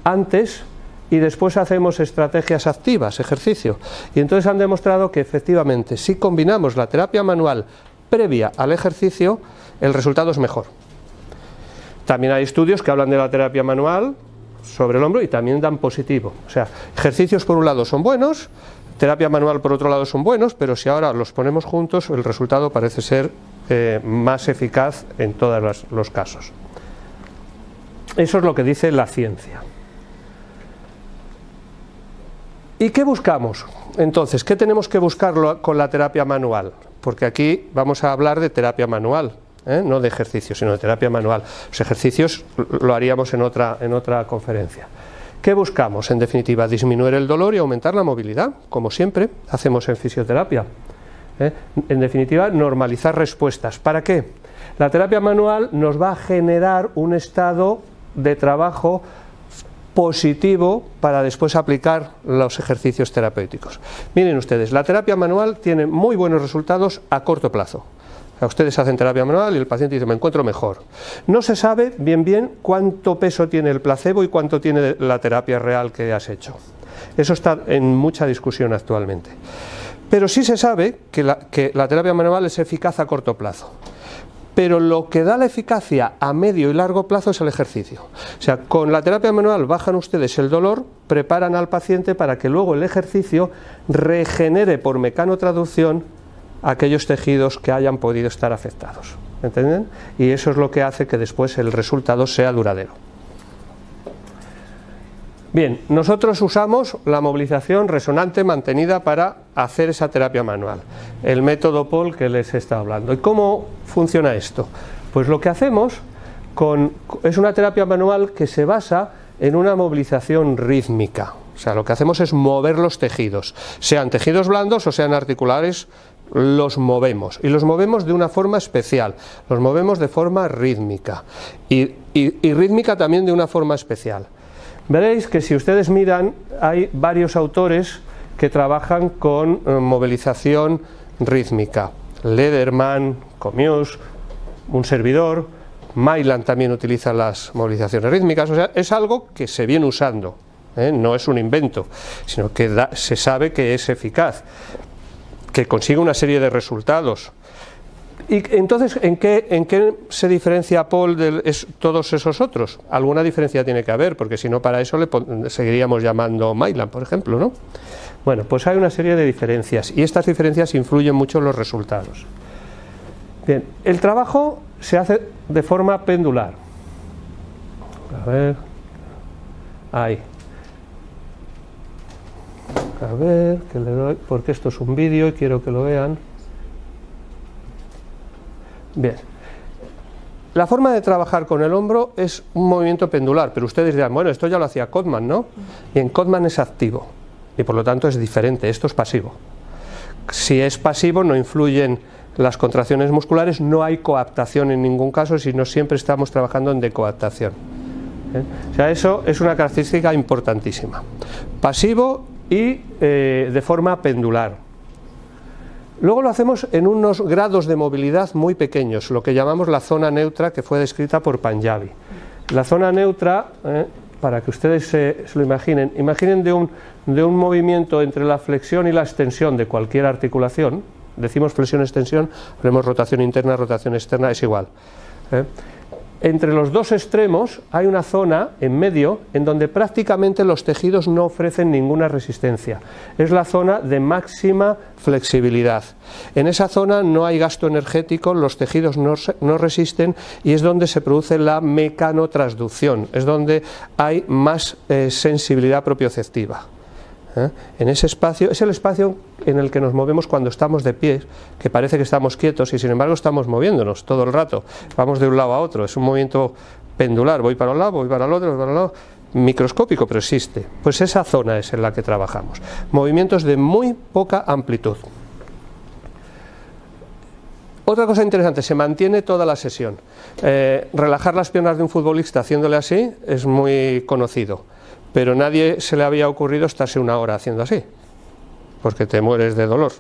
antes y después hacemos estrategias activas, ejercicio? Y entonces han demostrado que efectivamente, si combinamos la terapia manual previa al ejercicio, el resultado es mejor. También hay estudios que hablan de la terapia manual sobre el hombro y también dan positivo. O sea, ejercicios por un lado son buenos, terapia manual por otro lado son buenos, pero si ahora los ponemos juntos, el resultado parece ser más eficaz en todos los casos. Eso es lo que dice la ciencia. ¿Y qué buscamos? Entonces, ¿qué tenemos que buscar con la terapia manual? porque aquí vamos a hablar de terapia manual, no de ejercicios, sino de terapia manual. Los ejercicios lo haríamos en otra conferencia. ¿Qué buscamos? En definitiva, disminuir el dolor y aumentar la movilidad, como siempre hacemos en fisioterapia. En definitiva, normalizar respuestas. ¿Para qué? La terapia manual nos va a generar un estado de trabajo positivo para después aplicar los ejercicios terapéuticos. Miren ustedes, la terapia manual tiene muy buenos resultados a corto plazo. Ustedes hacen terapia manual y el paciente dice, me encuentro mejor. No se sabe bien cuánto peso tiene el placebo y cuánto tiene la terapia real que has hecho. Eso está en mucha discusión actualmente. Pero sí se sabe que la terapia manual es eficaz a corto plazo. Pero lo que da la eficacia a medio y largo plazo es el ejercicio. O sea, con la terapia manual bajan ustedes el dolor, preparan al paciente para que luego el ejercicio regenere por mecanotraducción aquellos tejidos que hayan podido estar afectados. ¿Entienden? Y eso es lo que hace que después el resultado sea duradero. Bien, nosotros usamos la movilización resonante mantenida para hacer esa terapia manual, el método Paul que les he estado hablando. ¿Y cómo funciona esto? Pues lo que hacemos es una terapia manual que se basa en una movilización rítmica. O sea, lo que hacemos es mover los tejidos, sean tejidos blandos o sean articulares, los movemos, y los movemos de una forma especial, los movemos de forma rítmica, y rítmica también de una forma especial. Veréis que si ustedes miran, hay varios autores que trabajan con movilización rítmica. Lederman, Commius, un servidor, Mailand también utiliza las movilizaciones rítmicas. O sea, es algo que se viene usando, no es un invento, sino que se sabe que es eficaz, que consigue una serie de resultados. Y entonces, ¿en qué se diferencia Paul de todos esos otros? Alguna diferencia tiene que haber, porque si no, para eso le seguiríamos llamando Mailand, por ejemplo, ¿no? Bueno, pues hay una serie de diferencias, y estas diferencias influyen mucho en los resultados. Bien, el trabajo se hace de forma pendular. A ver, ahí. A ver, que le doy, porque esto es un vídeo y quiero que lo vean. Bien, la forma de trabajar con el hombro es un movimiento pendular, pero ustedes dirán, bueno, esto ya lo hacía Codman, ¿no? Y en Codman es activo, y por lo tanto es diferente, esto es pasivo. Si es pasivo no influyen las contracciones musculares, no hay coaptación en ningún caso, sino siempre estamos trabajando en decoaptación. O sea, eso es una característica importantísima. Pasivo y de forma pendular. Luego lo hacemos en unos grados de movilidad muy pequeños, lo que llamamos la zona neutra, que fue descrita por Panjabi. La zona neutra, para que ustedes se lo imaginen de un movimiento entre la flexión y la extensión de cualquier articulación. Decimos flexión-extensión, ponemos rotación interna, rotación externa, es igual. Entre los dos extremos hay una zona en medio en donde prácticamente los tejidos no ofrecen ninguna resistencia. Es la zona de máxima flexibilidad. En esa zona no hay gasto energético, los tejidos no resisten, y es donde se produce la mecanotransducción, es donde hay más sensibilidad propioceptiva. En ese espacio, es el espacio en el que nos movemos cuando estamos de pie, que parece que estamos quietos y sin embargo estamos moviéndonos todo el rato, vamos de un lado a otro, es un movimiento pendular, voy para un lado, voy para el otro, voy para el lado, microscópico, pero existe. Pues esa zona es en la que trabajamos, movimientos de muy poca amplitud. Otra cosa interesante, se mantiene toda la sesión. Relajar las piernas de un futbolista haciéndole así es muy conocido, pero nadie se le había ocurrido estarse una hora haciendo así, porque te mueres de dolor,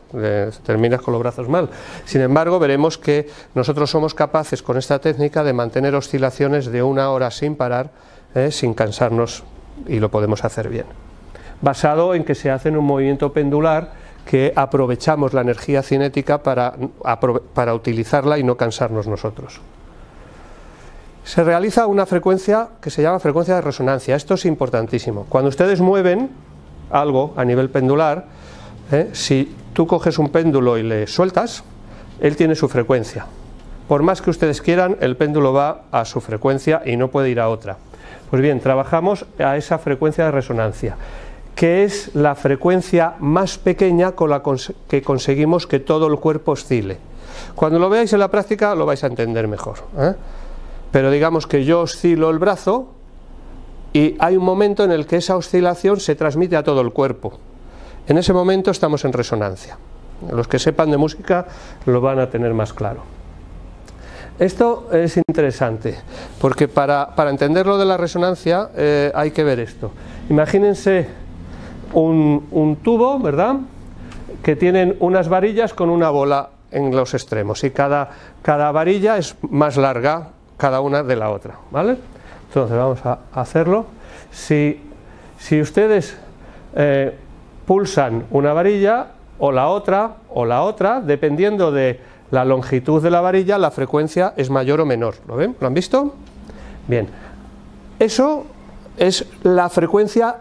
terminas con los brazos mal. Sin embargo, veremos que nosotros somos capaces con esta técnica de mantener oscilaciones de una hora sin parar, sin cansarnos, y lo podemos hacer bien. Basado en que se hace en un movimiento pendular, que aprovechamos la energía cinética para utilizarla y no cansarnos nosotros. Se realiza una frecuencia que se llama frecuencia de resonancia. Esto es importantísimo. Cuando ustedes mueven algo a nivel pendular, si tú coges un péndulo y le sueltas, él tiene su frecuencia. Por más que ustedes quieran, el péndulo va a su frecuencia y no puede ir a otra. Pues bien, trabajamos a esa frecuencia de resonancia. que es la frecuencia más pequeña con la que conseguimos que todo el cuerpo oscile. Cuando lo veáis en la práctica lo vais a entender mejor, ¿eh? Pero digamos que yo oscilo el brazo y hay un momento en el que esa oscilación se transmite a todo el cuerpo. En ese momento estamos en resonancia. Los que sepan de música lo van a tener más claro. Esto es interesante, porque para entender lo de la resonancia hay que ver esto. Imagínense un tubo, ¿verdad?, que tienen unas varillas con una bola en los extremos, y cada varilla es más larga cada una de la otra, ¿vale? Entonces vamos a hacerlo. Si ustedes pulsan una varilla o la otra, dependiendo de la longitud de la varilla, la frecuencia es mayor o menor. ¿Lo ven? ¿Lo han visto? Bien. Eso es la frecuencia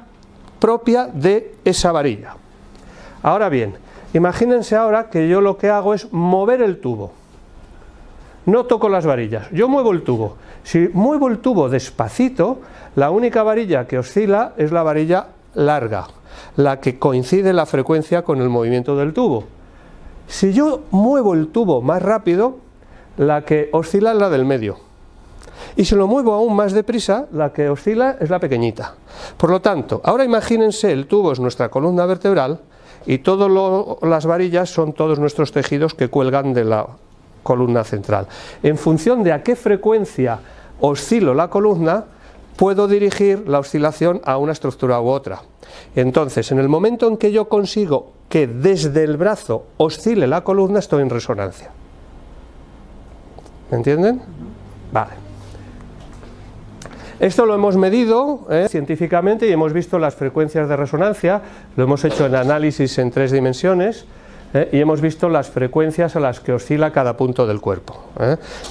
propia de esa varilla. Ahora bien, imagínense ahora que yo lo que hago es mover el tubo. No toco las varillas, yo muevo el tubo. Si muevo el tubo despacito, la única varilla que oscila es la varilla larga, la que coincide la frecuencia con el movimiento del tubo. Si yo muevo el tubo más rápido, la que oscila es la del medio. Y si lo muevo aún más deprisa, la que oscila es la pequeñita. Por lo tanto, ahora imagínense, el tubo es nuestra columna vertebral y todas las varillas son todos nuestros tejidos que cuelgan de la columna central. En función de a qué frecuencia oscilo la columna, puedo dirigir la oscilación a una estructura u otra. Entonces, en el momento en que yo consigo que desde el brazo oscile la columna, estoy en resonancia. ¿Me entienden? Vale. Esto lo hemos medido científicamente y hemos visto las frecuencias de resonancia, lo hemos hecho en análisis en 3 dimensiones y hemos visto las frecuencias a las que oscila cada punto del cuerpo.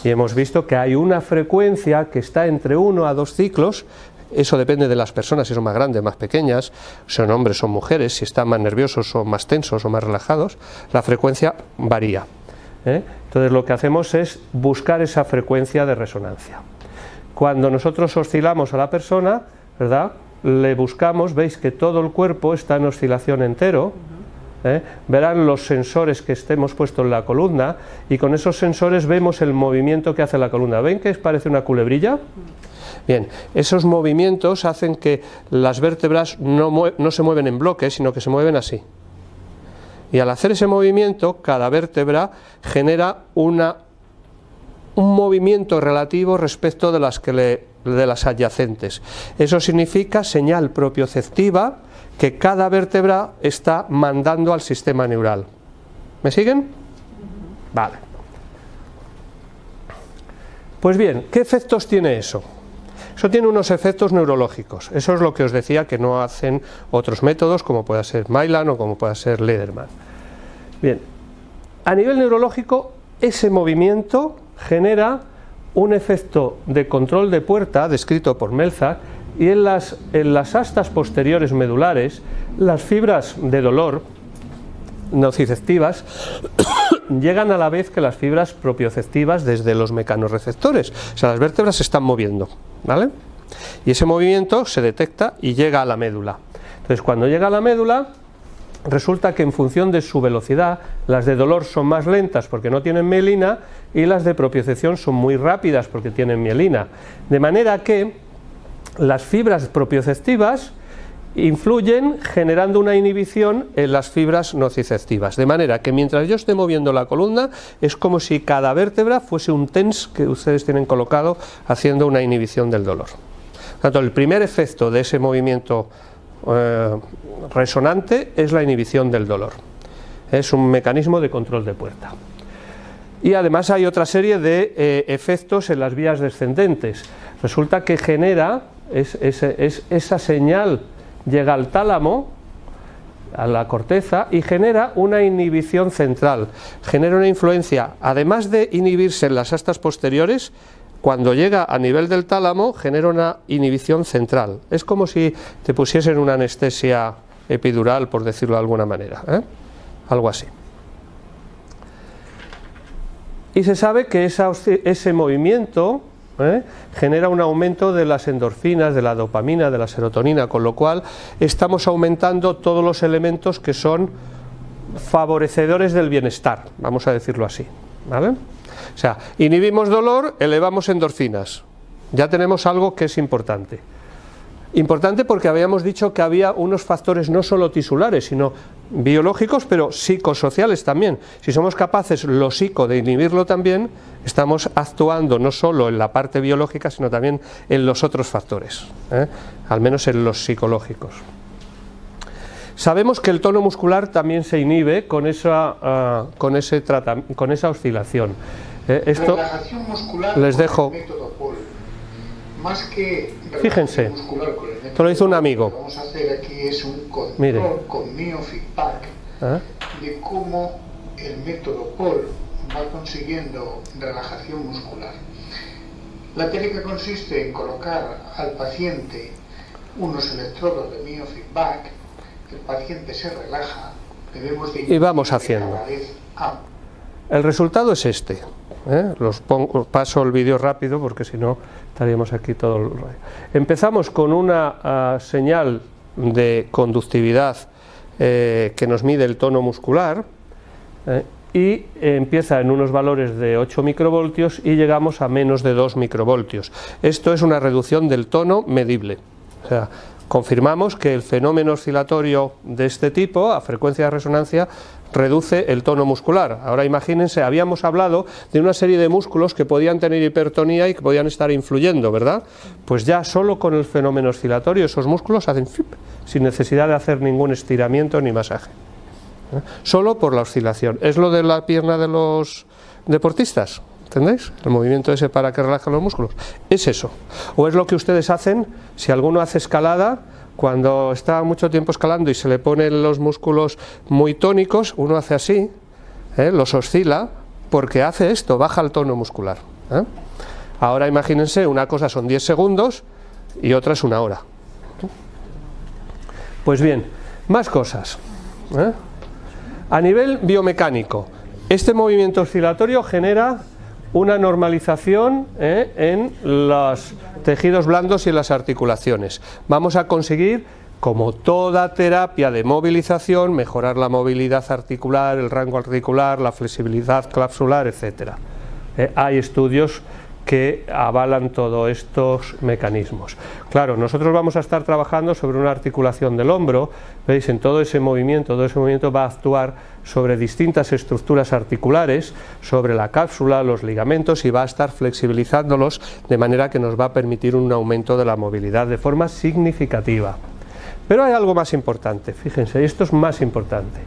Y hemos visto que hay una frecuencia que está entre 1 a 2 ciclos. Eso depende de las personas, si son más grandes, más pequeñas, son hombres o mujeres, si están más nerviosos o más tensos o más relajados, la frecuencia varía. Entonces lo que hacemos es buscar esa frecuencia de resonancia. Cuando nosotros oscilamos a la persona, ¿verdad?, le buscamos, veis que todo el cuerpo está en oscilación entero, verán los sensores que estemos puestos en la columna y con esos sensores vemos el movimiento que hace la columna. ¿Ven que parece una culebrilla? Bien, esos movimientos hacen que las vértebras no se mueven en bloques, sino que se mueven así. Y al hacer ese movimiento, cada vértebra genera un movimiento relativo respecto de las adyacentes. Eso significa señal propioceptiva que cada vértebra está mandando al sistema neural. ¿Me siguen? Vale. Pues bien, ¿qué efectos tiene eso? Eso tiene unos efectos neurológicos. Eso es lo que os decía que no hacen otros métodos, como pueda ser Maitland o como pueda ser Lederman. Bien, a nivel neurológico, ese movimiento genera un efecto de control de puerta descrito por Melzack, y en las astas posteriores medulares las fibras de dolor nociceptivas llegan a la vez que las fibras propioceptivas desde los mecanorreceptores, o sea, las vértebras se están moviendo, ¿vale? Y ese movimiento se detecta y llega a la médula. Entonces, cuando llega a la médula, resulta que en función de su velocidad, las de dolor son más lentas porque no tienen mielina y las de propiocepción son muy rápidas porque tienen mielina. De manera que las fibras propioceptivas influyen generando una inhibición en las fibras nociceptivas. De manera que mientras yo esté moviendo la columna, es como si cada vértebra fuese un TENS que ustedes tienen colocado haciendo una inhibición del dolor. Por tanto, el primer efecto de ese movimiento resonante es la inhibición del dolor. Es un mecanismo de control de puerta. Y además hay otra serie de efectos en las vías descendentes. Resulta que genera esa señal, llega al tálamo, a la corteza, y genera una inhibición central, genera una influencia, además de inhibirse en las astas posteriores, cuando llega a nivel del tálamo genera una inhibición central. Es como si te pusiesen una anestesia epidural, por decirlo de alguna manera, algo así. Y se sabe que ese movimiento genera un aumento de las endorfinas, de la dopamina, de la serotonina, con lo cual estamos aumentando todos los elementos que son favorecedores del bienestar, vamos a decirlo así, ¿vale? O sea, inhibimos dolor, elevamos endorfinas, ya tenemos algo que es importante. Importante porque habíamos dicho que había unos factores no solo tisulares, sino biológicos, pero psicosociales también. Si somos capaces lo psico de inhibirlo también, estamos actuando no solo en la parte biológica, sino también en los otros factores, al menos en los psicológicos. Sabemos que el tono muscular también se inhibe con esa oscilación. Esto les dejo. Más que fíjense, muscular con el método, esto lo hizo un amigo. Lo que vamos a hacer aquí es un control Mire. con biofeedback de cómo el método POL va consiguiendo relajación muscular. La técnica consiste en colocar al paciente unos electrodos de biofeedback, el paciente se relaja, debemos de y vamos haciendo. El resultado es este. Paso el vídeo rápido porque si no estaríamos aquí todo el rato. Empezamos con una señal de conductividad que nos mide el tono muscular y empieza en unos valores de 8 microvoltios y llegamos a menos de 2 microvoltios. Esto es una reducción del tono medible. O sea, confirmamos que el fenómeno oscilatorio de este tipo, a frecuencia de resonancia, reduce el tono muscular. Ahora imagínense, habíamos hablado de una serie de músculos que podían tener hipertonía y que podían estar influyendo, ¿verdad? Pues ya solo con el fenómeno oscilatorio esos músculos hacen ¡fip!, sin necesidad de hacer ningún estiramiento ni masaje. Solo por la oscilación. Es lo de la pierna de los deportistas, ¿entendéis? El movimiento ese para que relajen los músculos. Es eso. O es lo que ustedes hacen si alguno hace escalada. Cuando está mucho tiempo escalando y se le ponen los músculos muy tónicos, uno hace así, los oscila, porque hace esto, baja el tono muscular. Ahora imagínense, una cosa son 10 segundos y otra es una hora. Pues bien, más cosas. A nivel biomecánico, este movimiento oscilatorio genera una normalización en los tejidos blandos y en las articulaciones. Vamos a conseguir, como toda terapia de movilización, mejorar la movilidad articular, el rango articular, la flexibilidad capsular, etc. Hay estudios que avalan todos estos mecanismos. Claro, nosotros vamos a estar trabajando sobre una articulación del hombro, veis, en todo ese movimiento va a actuar sobre distintas estructuras articulares, sobre la cápsula, los ligamentos, y va a estar flexibilizándolos de manera que nos va a permitir un aumento de la movilidad de forma significativa. Pero hay algo más importante, fíjense, esto es más importante.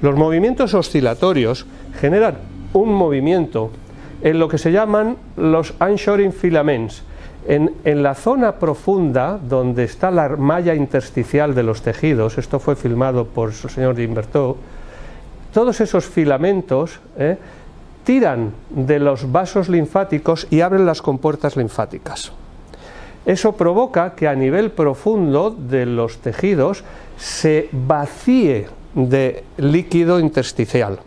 Los movimientos oscilatorios generan un movimiento en lo que se llaman los unshoring filaments. En la zona profunda, donde está la malla intersticial de los tejidos, esto fue filmado por el señor Gimbertot, todos esos filamentos tiran de los vasos linfáticos y abren las compuertas linfáticas. Eso provoca que a nivel profundo de los tejidos se vacíe de líquido intersticial,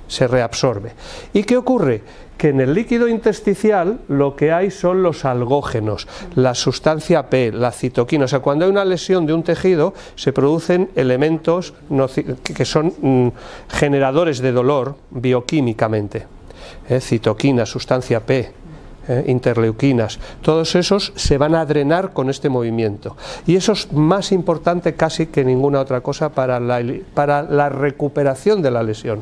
se reabsorbe. ¿Y qué ocurre? Que en el líquido intersticial lo que hay son los algógenos, la sustancia P, la citoquina. O sea, cuando hay una lesión de un tejido se producen elementos que son generadores de dolor bioquímicamente. Citoquina, sustancia P, interleuquinas, todos esos se van a drenar con este movimiento. Y eso es más importante casi que ninguna otra cosa para la recuperación de la lesión.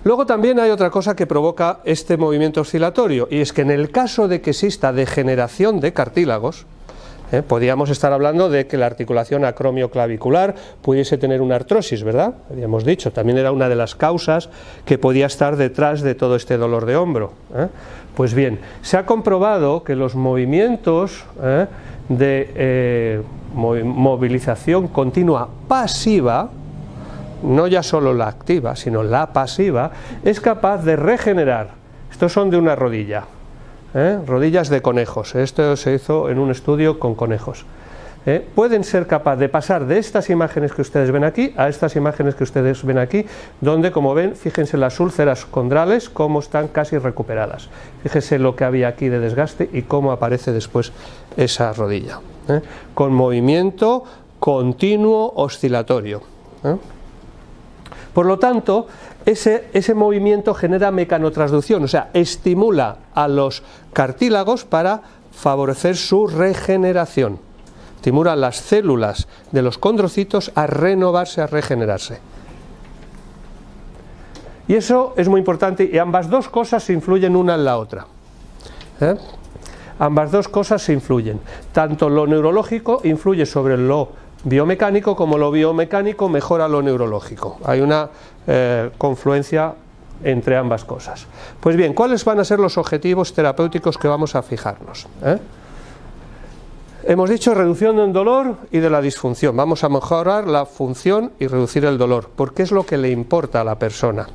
Luego también hay otra cosa que provoca este movimiento oscilatorio, y es que en el caso de que exista degeneración de cartílagos, podríamos estar hablando de que la articulación acromioclavicular pudiese tener una artrosis, ¿verdad? Habíamos dicho, también era una de las causas que podía estar detrás de todo este dolor de hombro. Pues bien, se ha comprobado que los movimientos de movilización continua pasiva, no ya solo la activa, sino la pasiva, es capaz de regenerar. Estos son de una rodilla, rodillas de conejos. Esto se hizo en un estudio con conejos. pueden ser capaces de pasar de estas imágenes que ustedes ven aquí a estas imágenes que ustedes ven aquí, donde, como ven, fíjense las úlceras condrales cómo están casi recuperadas. Fíjense lo que había aquí de desgaste y cómo aparece después esa rodilla, con movimiento continuo oscilatorio. Por lo tanto, ese movimiento genera mecanotransducción, o sea, estimula a los cartílagos para favorecer su regeneración. Estimula las células de los condrocitos a renovarse, a regenerarse. Y eso es muy importante, y ambas dos cosas se influyen una en la otra. Ambas dos cosas se influyen. Tanto lo neurológico influye sobre lo biomecánico, como lo biomecánico mejora lo neurológico. Hay una confluencia entre ambas cosas. Pues bien, ¿cuáles van a ser los objetivos terapéuticos que vamos a fijarnos? Hemos dicho reducción del dolor y de la disfunción. Vamos a mejorar la función y reducir el dolor, porque es lo que le importa a la persona.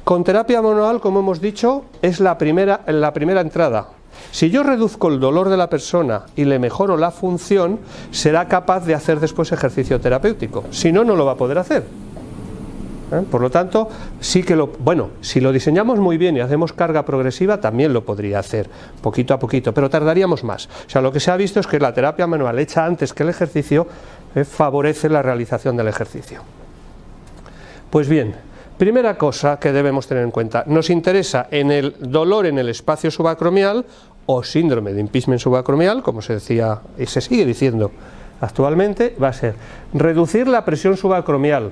Con terapia manual, como hemos dicho, es la primera entrada. Si yo reduzco el dolor de la persona y le mejoro la función, será capaz de hacer después ejercicio terapéutico. Si no, no lo va a poder hacer. Por lo tanto, sí que si lo diseñamos muy bien y hacemos carga progresiva, también lo podría hacer, poquito a poquito, pero tardaríamos más. O sea, lo que se ha visto es que la terapia manual hecha antes que el ejercicio favorece la realización del ejercicio. Pues bien, primera cosa que debemos tener en cuenta, nos interesa en el dolor en el espacio subacromial o síndrome de impeachment subacromial, como se decía y se sigue diciendo actualmente, va a ser reducir la presión subacromial,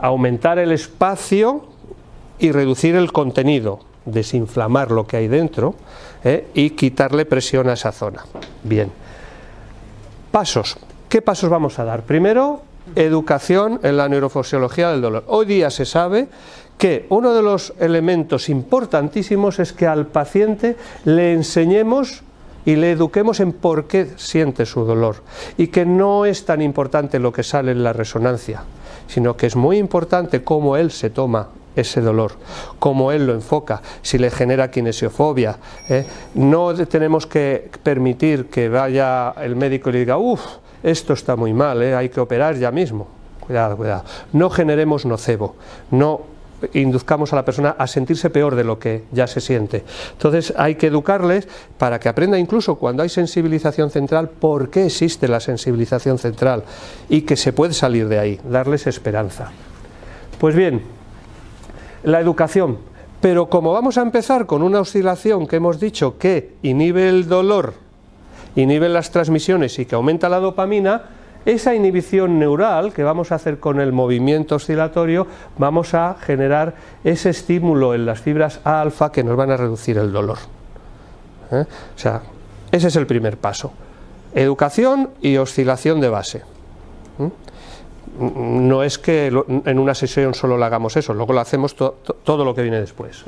aumentar el espacio y reducir el contenido, desinflamar lo que hay dentro y quitarle presión a esa zona. Bien, pasos. ¿Qué pasos vamos a dar? Primero, educación en la neurofisiología del dolor. Hoy día se sabe que uno de los elementos importantísimos es que al paciente le enseñemos y le eduquemos en por qué siente su dolor, y que no es tan importante lo que sale en la resonancia, sino que es muy importante cómo él se toma ese dolor, cómo él lo enfoca, si le genera kinesiofobia. No tenemos que permitir que vaya el médico y le diga, uff, esto está muy mal, hay que operar ya mismo. Cuidado, cuidado. No generemos nocebo, no induzcamos a la persona a sentirse peor de lo que ya se siente. Entonces hay que educarles para que aprenda, incluso cuando hay sensibilización central, por qué existe la sensibilización central y que se puede salir de ahí, darles esperanza. Pues bien, la educación, pero como vamos a empezar con una oscilación que hemos dicho que inhibe el dolor, inhibe las transmisiones y que aumenta la dopamina, esa inhibición neural que vamos a hacer con el movimiento oscilatorio, vamos a generar ese estímulo en las fibras alfa que nos van a reducir el dolor. O sea, ese es el primer paso. Educación y oscilación de base. No es que en una sesión solo lo hagamos eso, luego lo hacemos todo lo que viene después.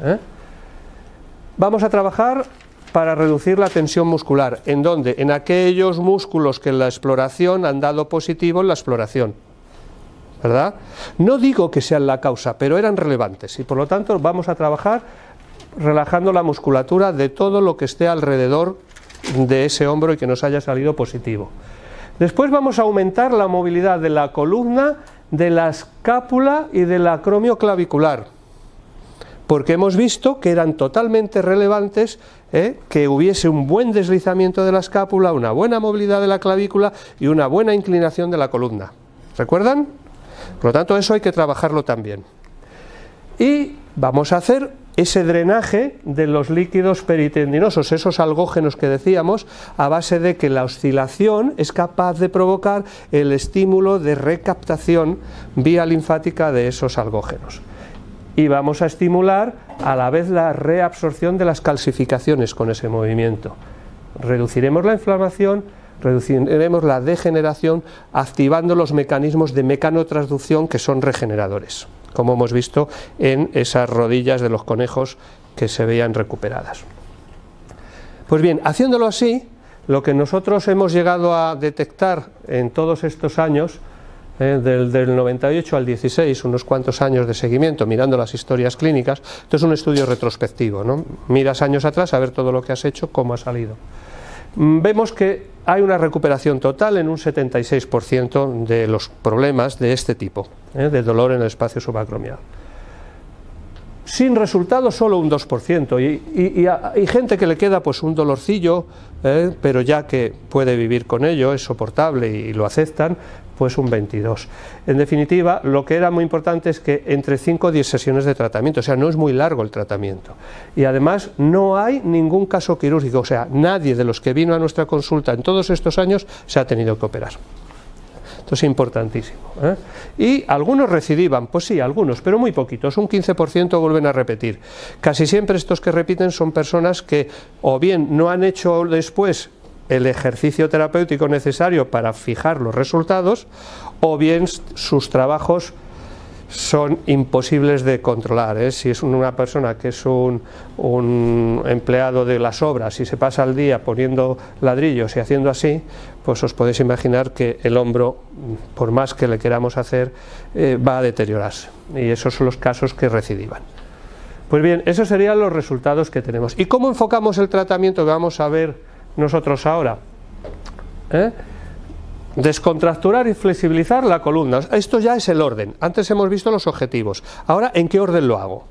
Vamos a trabajar para reducir la tensión muscular. ¿En dónde? En aquellos músculos que en la exploración han dado positivo en la exploración, ¿verdad? No digo que sean la causa, pero eran relevantes, y por lo tanto vamos a trabajar relajando la musculatura de todo lo que esté alrededor de ese hombro y que nos haya salido positivo. Después vamos a aumentar la movilidad de la columna, de la escápula y del acromio clavicular, porque hemos visto que eran totalmente relevantes que hubiese un buen deslizamiento de la escápula, una buena movilidad de la clavícula y una buena inclinación de la columna. ¿Recuerdan? Por lo tanto, eso hay que trabajarlo también. Y vamos a hacer ese drenaje de los líquidos peritendinosos, esos algógenos que decíamos, a base de que la oscilación es capaz de provocar el estímulo de recaptación vía linfática de esos algógenos. Y vamos a estimular a la vez la reabsorción de las calcificaciones con ese movimiento. Reduciremos la inflamación, reduciremos la degeneración, activando los mecanismos de mecanotransducción que son regeneradores, como hemos visto en esas rodillas de los conejos que se veían recuperadas. Pues bien, haciéndolo así, lo que nosotros hemos llegado a detectar en todos estos años, del 98 al 16, unos cuantos años de seguimiento, mirando las historias clínicas, esto es un estudio retrospectivo, ¿no? Miras años atrás a ver todo lo que has hecho, cómo ha salido. vemos que hay una recuperación total en un 76% de los problemas de este tipo, de dolor en el espacio subacromial. Sin resultado solo un 2%, y hay gente que le queda pues un dolorcillo, pero ya que puede vivir con ello, es soportable y lo aceptan, pues un 22%. En definitiva, lo que era muy importante es que entre 5 y 10 sesiones de tratamiento, o sea, no es muy largo el tratamiento. Y además no hay ningún caso quirúrgico, o sea, nadie de los que vino a nuestra consulta en todos estos años se ha tenido que operar. Esto es importantísimo. Y algunos recidivan, pues sí, algunos, pero muy poquitos, un 15% vuelven a repetir. Casi siempre estos que repiten son personas que o bien no han hecho después el ejercicio terapéutico necesario para fijar los resultados, o bien sus trabajos son imposibles de controlar. Si es una persona que es un empleado de las obras y se pasa el día poniendo ladrillos y haciendo así, pues os podéis imaginar que el hombro, por más que le queramos hacer, va a deteriorarse, y esos son los casos que recidivan. Pues bien, esos serían los resultados que tenemos. ¿Y cómo enfocamos el tratamiento que vamos a ver nosotros ahora? Descontracturar y flexibilizar la columna. Esto ya es el orden. Antes hemos visto los objetivos. Ahora, ¿en qué orden lo hago?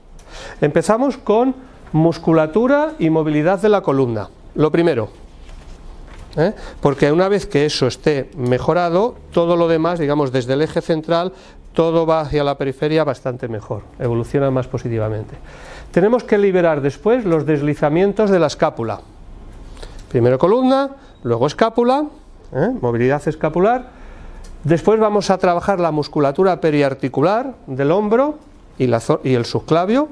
Empezamos con musculatura y movilidad de la columna. Lo primero, porque una vez que eso esté mejorado, todo lo demás, digamos desde el eje central, todo va hacia la periferia bastante mejor, evoluciona más positivamente. Tenemos que liberar después los deslizamientos de la escápula. Primero columna, luego escápula, movilidad escapular. Después vamos a trabajar la musculatura periarticular del hombro y el subclavio.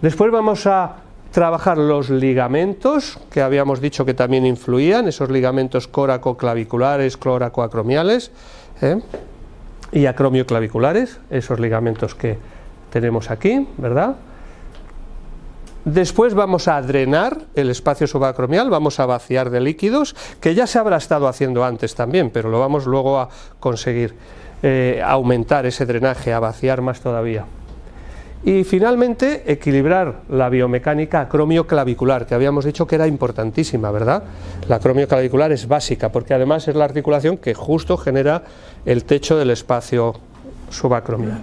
Después vamos a trabajar los ligamentos, que habíamos dicho que también influían, esos ligamentos córacoclaviculares, clóracoacromiales, y acromioclaviculares, esos ligamentos que tenemos aquí, ¿verdad? Después vamos a drenar el espacio subacromial, vamos a vaciar de líquidos, que ya se habrá estado haciendo antes también, pero lo vamos luego a conseguir aumentar ese drenaje, a vaciar más todavía. Y finalmente equilibrar la biomecánica acromioclavicular, que habíamos dicho que era importantísima, ¿verdad? La acromioclavicular es básica, porque además es la articulación que justo genera el techo del espacio subacromial.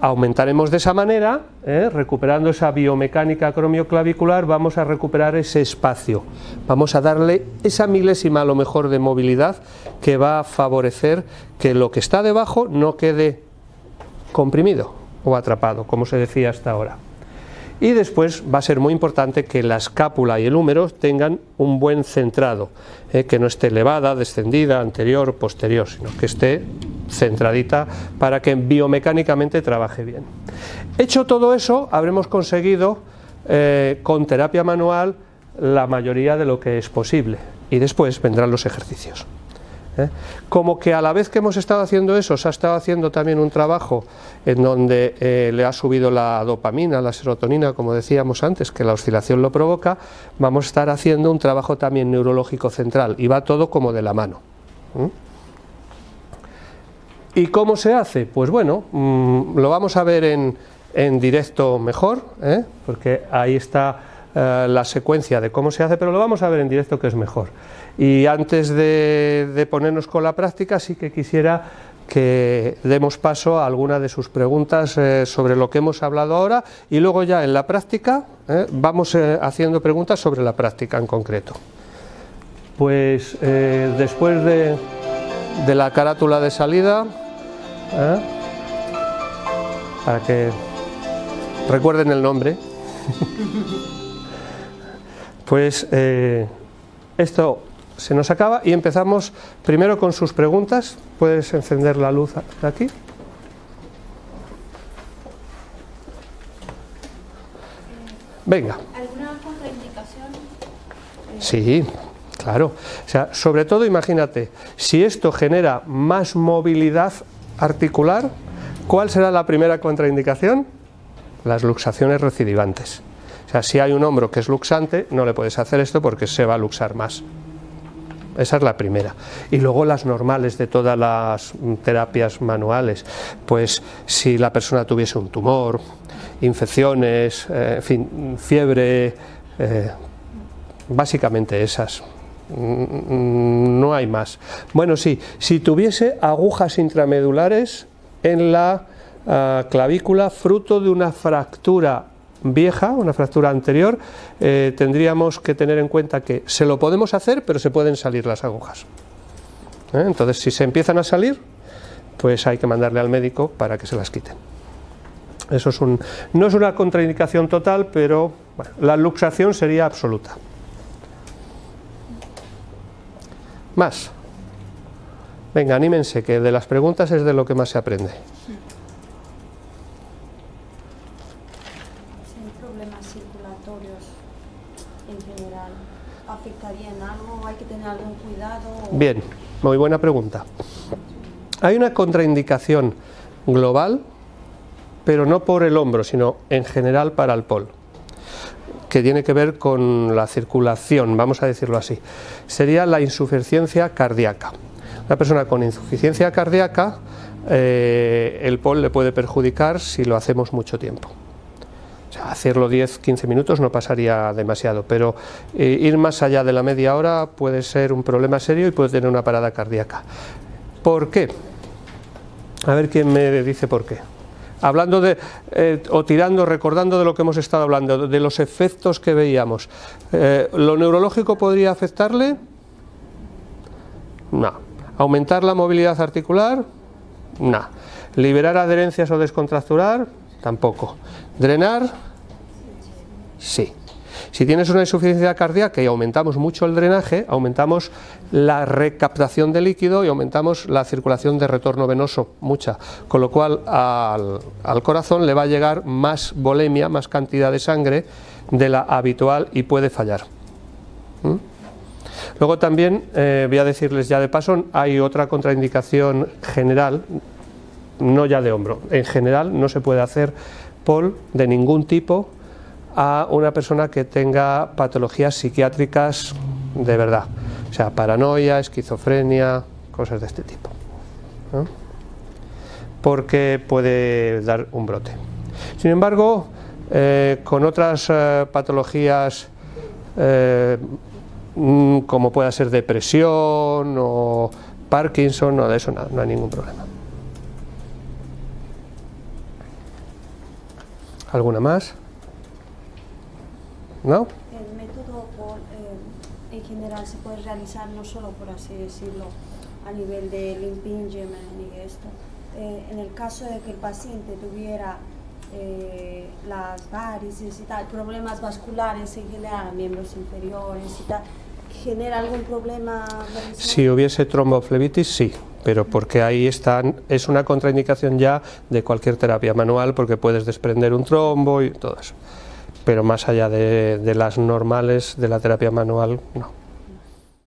Aumentaremos de esa manera, recuperando esa biomecánica acromioclavicular, vamos a recuperar ese espacio, vamos a darle esa milésima a lo mejor de movilidad que va a favorecer que lo que está debajo no quede comprimido o atrapado, como se decía hasta ahora. Y después va a ser muy importante que la escápula y el húmero tengan un buen centrado, que no esté elevada, descendida, anterior, posterior, sino que esté centradita para que biomecánicamente trabaje bien. Hecho todo eso, habremos conseguido con terapia manual la mayoría de lo que es posible, y después vendrán los ejercicios. Como que a la vez que hemos estado haciendo eso, se ha estado haciendo también un trabajo en donde le ha subido la dopamina, la serotonina, como decíamos antes, que la oscilación lo provoca, vamos a estar haciendo un trabajo también neurológico central, y va todo como de la mano. ¿Y cómo se hace? Pues bueno, lo vamos a ver en directo mejor, porque ahí está la secuencia de cómo se hace, pero lo vamos a ver en directo, que es mejor. Y antes de ponernos con la práctica, sí que quisiera que demos paso a alguna de sus preguntas sobre lo que hemos hablado ahora, y luego ya en la práctica vamos haciendo preguntas sobre la práctica en concreto. Pues después de la carátula de salida, para que recuerden el nombre, pues esto se nos acaba y empezamos primero con sus preguntas. ¿Puedes encender la luz de aquí? Venga. ¿Alguna contraindicación? Sí, claro. O sea, sobre todo imagínate, si esto genera más movilidad articular, ¿cuál será la primera contraindicación? Las luxaciones recidivantes. O sea, si hay un hombro que es luxante, no le puedes hacer esto porque se va a luxar más. Esa es la primera. Y luego las normales de todas las terapias manuales, pues si la persona tuviese un tumor, infecciones, en fin, fiebre, Básicamente esas. No hay más. Bueno, sí, si tuviese agujas intramedulares en la clavícula fruto de una fractura vieja, una fractura anterior, tendríamos que tener en cuenta que se lo podemos hacer, pero se pueden salir las agujas. Entonces, si se empiezan a salir, pues hay que mandarle al médico para que se las quiten. Eso es no es una contraindicación total, pero bueno, la luxación sería absoluta. Más. Venga, anímense, que de las preguntas es de lo que más se aprende. ¿Afectarían algo? ¿Hay que tener algún cuidado? Bien, muy buena pregunta. Hay una contraindicación global, pero no por el hombro, sino en general para el POL, que tiene que ver con la circulación, vamos a decirlo así. Sería la insuficiencia cardíaca. Una persona con insuficiencia cardíaca, el POL le puede perjudicar si lo hacemos mucho tiempo. O sea, hacerlo 10-15 minutos no pasaría demasiado, pero ir más allá de la media hora puede ser un problema serio y puede tener una parada cardíaca. ¿Por qué? A ver quién me dice por qué. Hablando de, recordando de lo que hemos estado hablando, de los efectos que veíamos. ¿Lo neurológico podría afectarle? No. ¿Aumentar la movilidad articular? No. ¿Liberar adherencias o descontracturar? Tampoco. ¿Drenar? Sí. Si tienes una insuficiencia cardíaca y aumentamos mucho el drenaje, aumentamos la recaptación de líquido y aumentamos la circulación de retorno venoso, mucha, con lo cual al corazón le va a llegar más volemia, más cantidad de sangre de la habitual y puede fallar. Luego también, voy a decirles ya de paso, hay otra contraindicación general, no ya de hombro, en general no se puede hacer POL de ningún tipo a una persona que tenga patologías psiquiátricas de verdad, o sea, paranoia, esquizofrenia, cosas de este tipo, ¿no? Porque puede dar un brote. Sin embargo, con otras patologías como pueda ser depresión o Parkinson, no, de eso no hay ningún problema. ¿Alguna más? ¿No? El método en general se puede realizar no solo, por así decirlo, a nivel del impingement y esto. En el caso de que el paciente tuviera las varices y tal, problemas vasculares en general, miembros inferiores y tal, ¿genera algún problema? Si hubiese tromboflebitis, sí, pero porque ahí es una contraindicación ya de cualquier terapia manual, porque puedes desprender un trombo y todo eso. Pero más allá de las normales de la terapia manual, no.